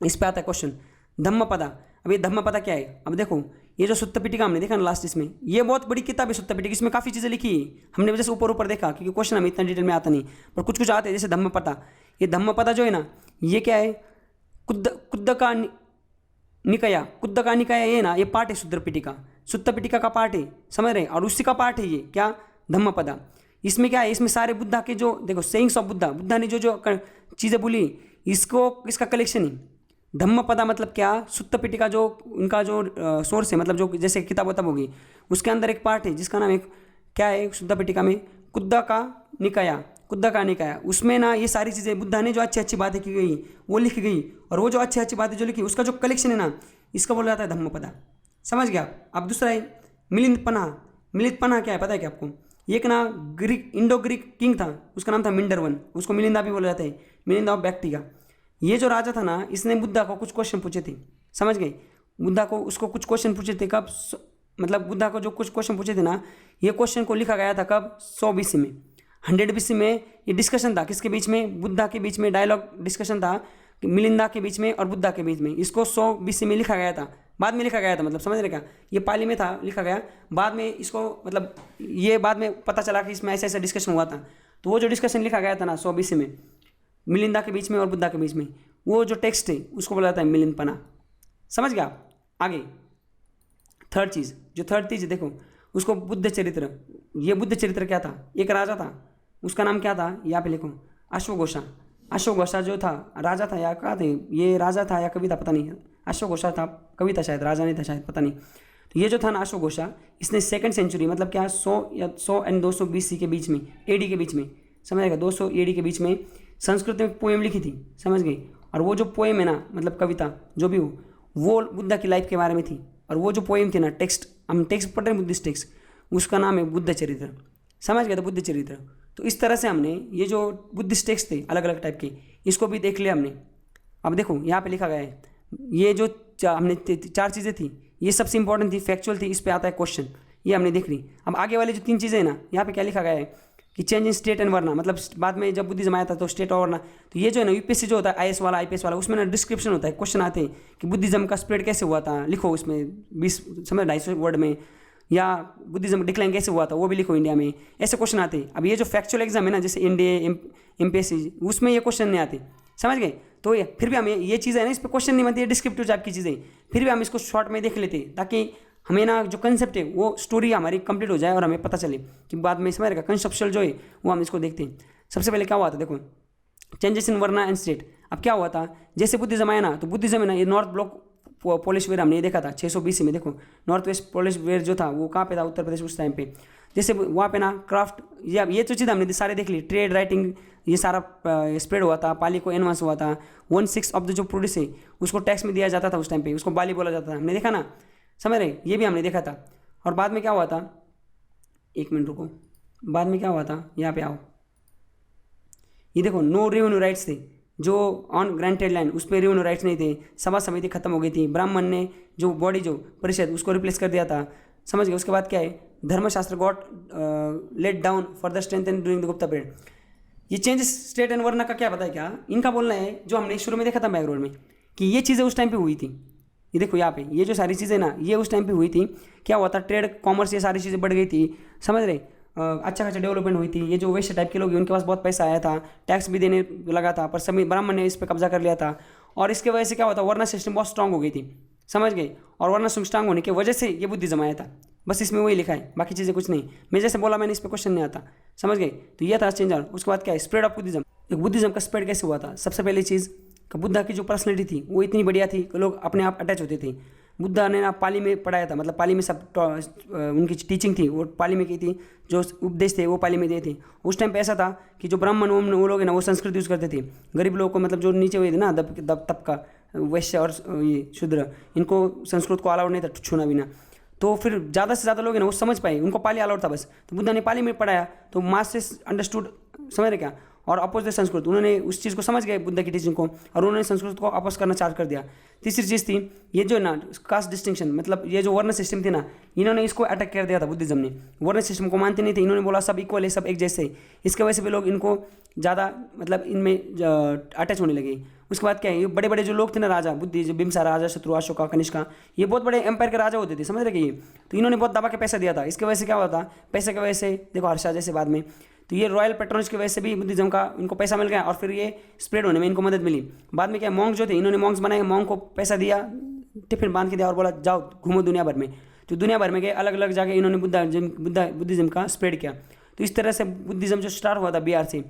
इस पे आता है क्वेश्चन धम्मपदा। अब ये धम्मपदा क्या है, अब देखो ये जो सुत्त पिटिका हमने देखा ना लास्ट, इसमें ये बहुत बड़ी किताब है सुत्त पिटिका, इसमें काफ़ी चीज़ें लिखी है। हमने जैसे ऊपर देखा क्योंकि क्वेश्चन हमें इतना डिटेल में आता नहीं, पर कुछ कुछ आते हैं जैसे धम्मपदा। ये धम्मपदा जो है ना ये क्या है, कुद्दका निकाया, कुद्दका निकाया ये ना ये पार्ट है सुत्त पिटिका, सुत्त पिटिका का पार्ट है, समझ रहे हैं, और उसी का पार्ट है ये क्या, धम्मपदा। इसमें क्या है, इसमें सारे बुद्धा के जो देखो सेइंग्स ऑफ बुद्धा ने जो जो चीज़ें बोली इसको इसका कलेक्शन है। धम्मपदा मतलब क्या, सुत्त पिटिका जो उनका जो सोर्स है मतलब जो जैसे किताब वताब होगी उसके अंदर एक पार्ट है जिसका नाम एक क्या है सुत्त पिटिका में कुद्दका निकाया, उसमें ना ये सारी चीज़ें बुद्धा ने जो अच्छी अच्छी बातें की गई वो लिखी गई, और वो जो अच्छी अच्छी बातें जो लिखी उसका जो कलेक्शन है ना इसका बोला जाता है धम्मपदा, समझ गया। अब दूसरा है मिलिंदपना। मिलिंदपना क्या है पता है क्या आपको, एक ना इंडो ग्रीक किंग था, उसका नाम था मिंडरवन, उसको मिलिंदा भी बोला जाता है, मिलिंदा ऑफ बैक्टिका। ये जो राजा था ना इसने बुद्धा को कुछ क्वेश्चन पूछे थे, समझ गए, बुद्धा को उसको कुछ क्वेश्चन पूछे थे कब, मतलब बुद्धा को जो कुछ क्वेश्चन पूछे थे ना ये क्वेश्चन को लिखा गया था कब, 100 BC में, 100 BC में ये डिस्कशन था किसके बीच में, बुद्धा के बीच में डायलॉग डिस्कशन था मिलिंदा के बीच में और बुद्धा के बीच में, इसको 100 BC में लिखा गया था, बाद में लिखा गया था, मतलब समझ रहे क्या, ये पाली में था लिखा गया, बाद में इसको मतलब ये बाद में पता चला कि इसमें ऐसा ऐसा डिस्कशन हुआ था। तो वो जो डिस्कशन लिखा गया था ना 100 BC में मिलिंदा के बीच में और बुद्धा के बीच में, वो जो टेक्स्ट है उसको बोला जाता है मिलिंदपना, समझ गया। आगे थर्ड चीज़ देखो उसको बुद्ध चरित्र, ये बुद्ध चरित्र क्या था, एक राजा था उसका नाम क्या था, यहाँ पे लिखो अश्वघोषा जो था राजा था या क्या थे, ये राजा था या कवि था पता नहीं, अश्वघोषा था कवि था शायद, राजा नहीं था शायद, पता नहीं। तो ये जो था ना अश्वघोषा, इसने 2nd सेंचुरी मतलब क्या 100 एंड 200 BC के बीच में, AD के बीच में, समझेगा 200 AD के बीच में संस्कृत में पोएम लिखी थी, समझ गई। और वो जो पोएम है ना मतलब कविता जो भी हो वो बुद्धा की लाइफ के बारे में थी, और वो जो पोएम थी ना टेक्स्ट, हम टेक्स्ट पढ़ रहे हैं बुद्धिस्ट टेक्स्ट, उसका नाम है बुद्ध चरित्र, समझ गए, तो बुद्ध चरित्र। तो इस तरह से हमने ये जो बुद्धिस्ट टेक्स्ट थे अलग अलग टाइप के इसको भी देख लिया हमने। अब देखो यहाँ पे लिखा गया है ये जो हमने 4 चीज़ें थी ये सबसे इंपॉर्टेंट थी, फैक्चुअल थी, इस पे आता है क्वेश्चन, ये हमने देख ली। अब आगे वाली जो 3 चीज़ें हैं ना यहाँ पे क्या लिखा गया है कि चेंज इन स्टेट एंड वर्ना, मतलब बाद में जब बुद्धिज्म आया था तो स्टेट और वर्ना। तो ये जो है ना UPSC जो होता है IAS वाला IPS वाला, उसमें ना डिस्क्रिप्शन होता है, क्वेश्चन आते हैं कि बुद्धिज्म का स्प्रेड कैसे हुआ था, लिखो उसमें 20 समझ 250 वर्ड में, या बुद्धिज्म डिक्लाइन कैसे हुआ था वो भी लिखो इंडिया में, ऐसे क्वेश्चन आते हैं। अब ये जो फैक्चुअल एग्जाम है ना जैसे NDA MPSC उसमें ये क्वेश्चन नहीं आते, समझ गए। तो ये फिर भी हमें ये चीज़ें है ना इस पर क्वेश्चन नहीं बनती है, डिस्क्रिप्टिव टाइप की चीज़ें, फिर भी हम इसको शॉर्ट में देख लेते हैं ताकि हमें ना जो कंसेप्ट है वो स्टोरी हमारी कंप्लीट हो जाए और हमें पता चले कि बाद में समझ रहेगा कंसेप्चुअल जो है वो हम इसको देखते हैं। सबसे पहले क्या हुआ था देखो changes in varna and state. अब क्या हुआ था जैसे बुद्धिज्म आया ना, तो बुद्धिज्म है ना ये नॉर्थ ब्लॉक पोलिश वेयर हमने ये देखा था 600 BC में, देखो नॉर्थ वेस्ट पोलिश वेयर जो था वो कहाँ पे था, उत्तर प्रदेश उस टाइम पे। जैसे वहाँ पे ना क्राफ्ट ये तो चीज़ हमने सारे देख ली, ट्रेड राइटिंग ये सारा स्प्रेड हुआ था, पाली को एडवांस हुआ था, 1/6 ऑफ द जो प्रोड्यूस है उसको टैक्स में दिया जाता था उस टाइम पे, उसको बाली बोला जाता था, हमने देखा ना, समझ रहे, ये भी हमने देखा था। और बाद में क्या हुआ था, 1 मिनट रुको, बाद में क्या हुआ था, यहाँ पे आओ, ये देखो नो रेवेन्यू राइट्स थे जो ऑन ग्रांटेड लैंड, उस पर रेवेन्यू राइट्स नहीं थे, सभा समिति खत्म हो गई थी, ब्राह्मण ने जो बॉडी जो परिषद उसको रिप्लेस कर दिया था, समझ गए। उसके बाद क्या है, Dharmashastra got let down for the strength and during the Gupta period. ये चेंजेस स्टेट एंड वर्ना का क्या पता है क्या, इनका बोलना है जो हमने शुरू में देखा था बैकग्राउंड में कि ये चीज़ें उस टाइम पे हुई थी। ये देखो यहाँ पे ये जो सारी चीज़ें ना ये उस टाइम पे हुई थी, क्या हुआ था, ट्रेड कॉमर्स ये सारी चीज़ें बढ़ गई थी, समझ रहे, अच्छा खासा डेवलपमेंट हुई थी। ये जो वैश्य टाइप के लोग हैं उनके पास बहुत पैसा आया था, टैक्स भी देने लगा था, पर सभी ब्राह्मण ने इस पर कब्जा कर लिया था। और इसके वजह से क्या होता, वर्ण सिस्टम बहुत स्ट्रांग हो गई थी, समझ गए। और वर्ण स्ट्रांग होने की वजह से ये बुद्धिज्म आया था। बस इसमें वही लिखा है, बाकी चीज़ें कुछ नहीं। मैं जैसे बोला मैंने, इस पर क्वेश्चन नहीं आता, समझ गए। तो ये था चेंजर। उसके बाद क्या है, स्प्रेड ऑफ बुद्धिज्म। बुद्धिज्म का स्प्रेड कैसे हुआ था? सबसे पहली चीज़, बुद्धा की जो पर्सनैलिटी थी वो इतनी बढ़िया थी कि लोग अपने आप अटैच होते थे। बुद्धा ने ना पाली में पढ़ाया था, मतलब पाली में सब उनकी टीचिंग थी वो पाली में की थी, जो उपदेश थे वो पाली में दिए थे। उस टाइम पे ऐसा था कि जो ब्राह्मण वो लोग हैं ना वो संस्कृत यूज़ करते थे। गरीब लोगों को, मतलब जो नीचे हुए थे ना तबका, वैश्य और ये शूद्र, इनको संस्कृत को अलाउड नहीं था छूना बिना। तो फिर ज़्यादा से ज़्यादा लोग हैं ना वो समझ पाए, उनको पाली अलाउड था बस। तो बुद्धा ने पाली में पढ़ाया तो मासेस अंडरस्टूड, समझ रहे क्या। और अपोज द संस्कृत, उन्होंने उस चीज़ को समझ गए बुद्ध की टीचिंग को, और उन्होंने संस्कृत को अपोज करना चार्ज कर दिया। तीसरी चीज़ थी ये जो ना कास्ट डिस्टिंक्शन, मतलब ये जो वर्ण सिस्टम थी ना, इन्होंने इसको अटैक कर दिया था बुद्धिज्म ने। वर्ण सिस्टम को मानते नहीं थे, इन्होंने बोला सब इक्वल है, सब एक जैसे। इसके वजह से भी लोग इनको ज़्यादा मतलब इनमें अटैच होने लगे। उसके बाद क्या है, ये बड़े बड़े जो लोग थे ना राजा, बुद्धि जो बिम्बिसार राजा, शत्रु, अशोका, कनिष्का, ये बहुत बड़े एम्पायर के राजा होते थे, समझ रहे कि ये। तो इन्होंने बहुत दबा के पैसा दिया था। इसके वजह से क्या हुआ था, पैसे की वजह से देखो हर्षा जैसे बाद में, तो ये रॉयल पेट्रोनेज की वजह से भी बुद्धिज्म का इनको पैसा मिल गया, और फिर ये स्प्रेड होने में इनको मदद मिली। बाद में क्या, मॉन्क जो थे, इन्होंने मॉन्क्स बनाए, मॉन्क को पैसा दिया, टिफिन बांध के दिया और बोला जाओ घूमो दुनिया भर में। तो दुनिया भर में गए, अलग अलग जगह इन्होंने बुद्धिज्म का स्प्रेड किया। तो इस तरह से बुद्धिज्म जो स्टार्ट हुआ था बिहार से,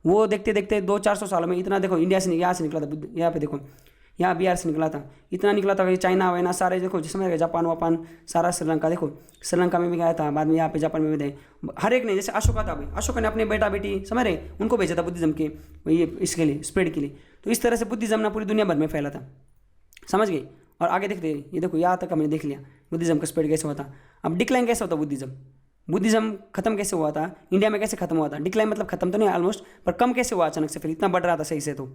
वो देखते देखते 200-400 सालों में इतना, देखो इंडिया से यहाँ से निकला था बुद्ध, यहाँ पे देखो, यहाँ बिहार से निकला था, इतना निकला था कि चाइना वाइना सारे देखो जिसमें जापान वापान सारा, श्रीलंका देखो, श्रीलंका में भी गया था, बाद में यहाँ पे जापान में भी गए, हर एक ने। जैसे अशोका था भाई, अशोका ने अपने बेटा बेटी समझ रहे उनको भेजा था बुद्धिज्म के ये इसके लिए, स्प्रेड के लिए। तो इस तरह से बुद्धिज्म ना पूरी दुनिया भर में फैला था, समझ गए। और आगे देखते ये देखो, यहाँ तक हमने देख लिया बुद्धिज्म का स्प्रेड कैसे हुआ था। अब डिक्लाइन कैसे होता बुद्धिज्म खत्म कैसे हुआ था, इंडिया में कैसे खत्म हुआ था। डिक्लाइन मतलब खत्म तो नहीं ऑलमोस्ट, पर कम कैसे हुआ अचानक से, फिर इतना बढ़ रहा था सही से। तो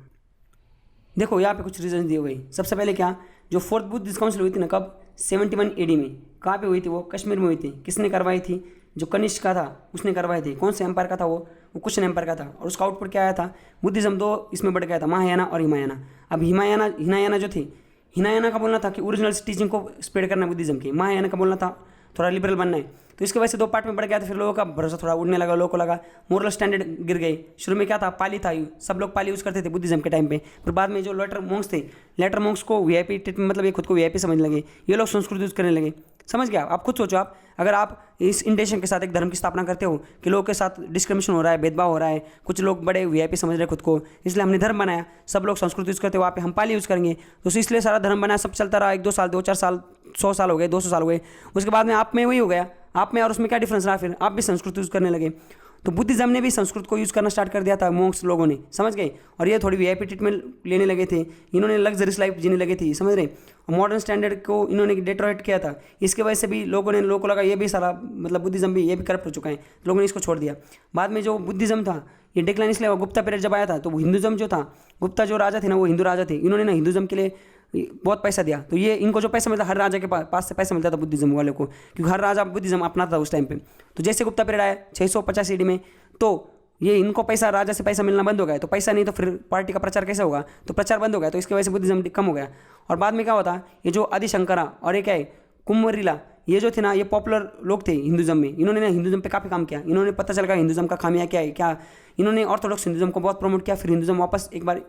देखो यहाँ पे कुछ रीजन दिए हुए। सबसे पहले क्या, जो फोर्थ बुद्धिस्ट काउंसिल हुई थी ना, कब, 71 AD में। कहाँ पे हुई थी वो, कश्मीर में हुई थी। किसने करवाई थी, जो कनिष्क का था उसने करवाई थी। कौन से एम्पायर का था वो कुशन एम्पायर का था। और उसका आउटपुट क्या आया था, बुद्धिज्म दो इसमें बढ़ गया था, महायाना और हिमायाना। अब हिनायाना जो थी, हिनायाना का बोलना था कि ओरिजिनल टीचिंग को स्प्रेड करना है बुद्धिज्म की, महायाना का बोलना था थोड़ा लिबरल बनना है। तो इसकी वजह से 2 पार्ट में बढ़ गया था। फिर लोगों का भरोसा थोड़ा उड़ने लगा, लोगों को लगा मोरल स्टैंडर्ड गिर गए। शुरू में क्या था, पाली था, सब लोग पाली यूज़ करते थे बुद्धिज्म के टाइम पे। फिर बाद में जो लेटर मॉन्क्स को वीआईपी ट्रीटमेंट, मतलब ये खुद को वीआईपी समझने लगे, ये लोग संस्कृत यूज़ करने लगे। समझ गया। आप खुद सोचो, आप अगर आप इस इंटेंशन के साथ एक धर्म की स्थापना करते हो कि लोगों के साथ डिस्क्रिमिनेशन हो रहा है, भेदभाव हो रहा है, कुछ लोग बड़े वीआईपी समझ रहे हैं खुद को, इसलिए हमने धर्म बनाया, सब लोग संस्कृत यूज़ करते हो, वहाँ पे हम पाली यूज़ करेंगे। तो इसलिए सारा धर्म बनाया, सब चलता रहा, 1-2 साल, 2-4 साल, 100 साल हो गए, 200 साल हो गए। उसके बाद में आप में वही हो गया, आप में और उसमें क्या डिफरेंस रहा, फिर आप भी संस्कृत यूज़ करने लगे। तो बुद्धिज्म ने भी संस्कृत को यूज़ करना स्टार्ट कर दिया था मोंक्स लोगों ने, समझ गए। और ये थोड़ी वीआईपी ट्रीटमेंट लेने लगे थे, इन्होंने लग्जरियस लाइफ जीने लगे थे, समझ रहे। मॉडर्न स्टैंडर्ड को इन्होंने डेट्रॉइट किया था। इसके वजह से भी लोगों को लगा ये भी सारा, मतलब बुद्धिज्म भी, ये भी करप्ट हो चुका है, लोगों ने इसको छोड़ दिया। बाद में जो बुद्धिज्म था ये डिक्लाइन इसलिए, गुप्ता पीरियड जब आया था तो हिंदुज्म जो था, गुप्ता जो राजा थे ना वो हिंदू राजा थे, इन्होंने ना हिंदुज्म के लिए बहुत पैसा दिया। तो ये इनको जो पैसा मिलता, हर राजा के पास से पैसा मिलता था बुद्धिज्म वाले को, क्योंकि हर राजा बुद्धिज्म अपनाता था उस टाइम पे। तो जैसे गुप्ता पीरियड आया 650 AD में, तो ये इनको पैसा, राजा से पैसा मिलना बंद हो गया। तो पैसा नहीं तो फिर पार्टी का प्रचार कैसे होगा, तो प्रचार बंद हो गया। तो इसकी वजह से बुद्धिज्म कम हो गया। और बाद में क्या होता, ये जो आदिशंकरा और ये क्या है कुम्मरीला, ये जो थे ना, ये पॉपुलर लोग थे हिंदुज्म में। इन्होंने ना हिंदुज्म पे काफ़ी काम किया। इन्होंने पता चल गया हिंदुज्म का खामिया क्या है, क्या इन्होंने ऑर्थोडॉक्स हिंदुज्म को बहुत प्रमोट किया। फिर हिंदुज्म वापस एक बार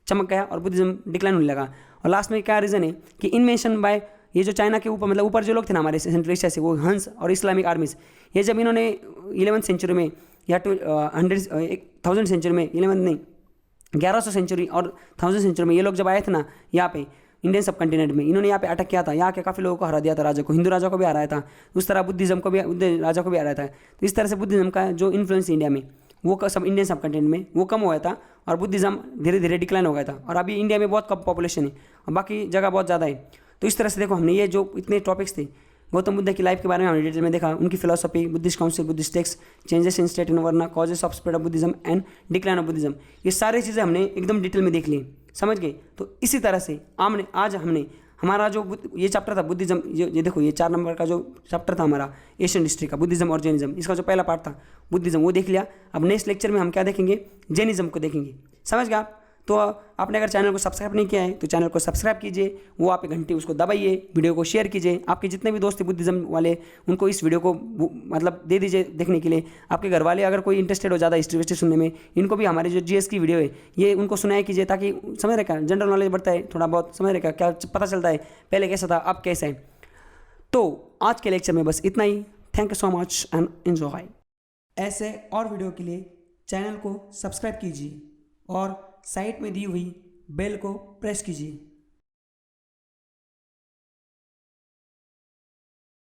चमक गया और बुद्धिज्म डिक्लाइन होने लगा। और लास्ट में क्या रीज़न है कि इन्वेंशन बाय ये जो चाइना के ऊपर, मतलब ऊपर जो लोग थे ना हमारे सेंट्रल एशिया से, वो हंस और इस्लामिक आर्मीज, ये जब इन्होंने 11वीं सेंचुरी में या 1000 सेंचुरी में, 1100 सेंचुरी और 1000 सेंचुरी में ये लोग जब आए थे ना यहाँ पे इंडियन सब कंटिनेंट में, इन्होंने यहाँ पे अटैक किया था। यहाँ के काफ़ी लोगों को हरा दिया था, राजा को, हिंदू राजा को भी हराया था। उस तरह बुद्धिज्म को भी, बुद्ध राजा को भी हराया था। तो इस तरह से बुद्धिज्म का जो इन्फ्लुएंस इंडिया में, वो सब इंडियन सब कंटिनेंट में वो कम हुआ था और बुद्धिज्म धीरे धीरे डिक्लाइन हो गया था। और अभी इंडिया में बहुत कम पॉपुलेशन है और बाकी जगह बहुत ज़्यादा है। तो इस तरह से देखो, हमने ये जो इतने टॉपिक्स थे गौतम बुद्ध की लाइफ के बारे में हमने डिटेल में देखा, उनकी philosophy, Buddhist council, Buddhist text, changes in state and varna, causes of spread of Buddhism and decline of Buddhism, ये सारी चीज़ें हमने एकदम डिटेल में देख ली, समझ गए। तो इसी तरह से आज हमने हमारा जो ये चैप्टर था बुद्धिज्म, ये देखो ये 4 नंबर का जो चैप्टर था हमारा एशियन हिस्ट्री का, बुद्धिज्म और जैनिज्म, इसका जो पहला पार्ट था बुद्धिज्म वो देख लिया। अब नेक्स्ट लेक्चर में हम क्या देखेंगे, जैनिज्म को देखेंगे, समझ गए आप। तो आपने अगर चैनल को सब्सक्राइब नहीं किया है तो चैनल को सब्सक्राइब कीजिए, वो आप घंटी उसको दबाइए, वीडियो को शेयर कीजिए, आपके जितने भी दोस्त बुद्धिज़्म वाले उनको इस वीडियो को मतलब दे दीजिए देखने के लिए। आपके घर वाले अगर कोई इंटरेस्टेड हो ज़्यादा हिस्ट्री विस्ट्री सुनने में, इनको भी हमारे जो जीएस की वीडियो है ये उनको सुनाया कीजिए, ताकि समझ रहे क्या जनरल नॉलेज बढ़ता है, थोड़ा बहुत समझ रहे क्या पता चलता है पहले कैसा था अब कैसा है। तो आज के लेक्चर में बस इतना ही। Thank you so much and enjoy. ऐसे और वीडियो के लिए चैनल को सब्सक्राइब कीजिए और साइड में दी हुई बेल को प्रेस कीजिए।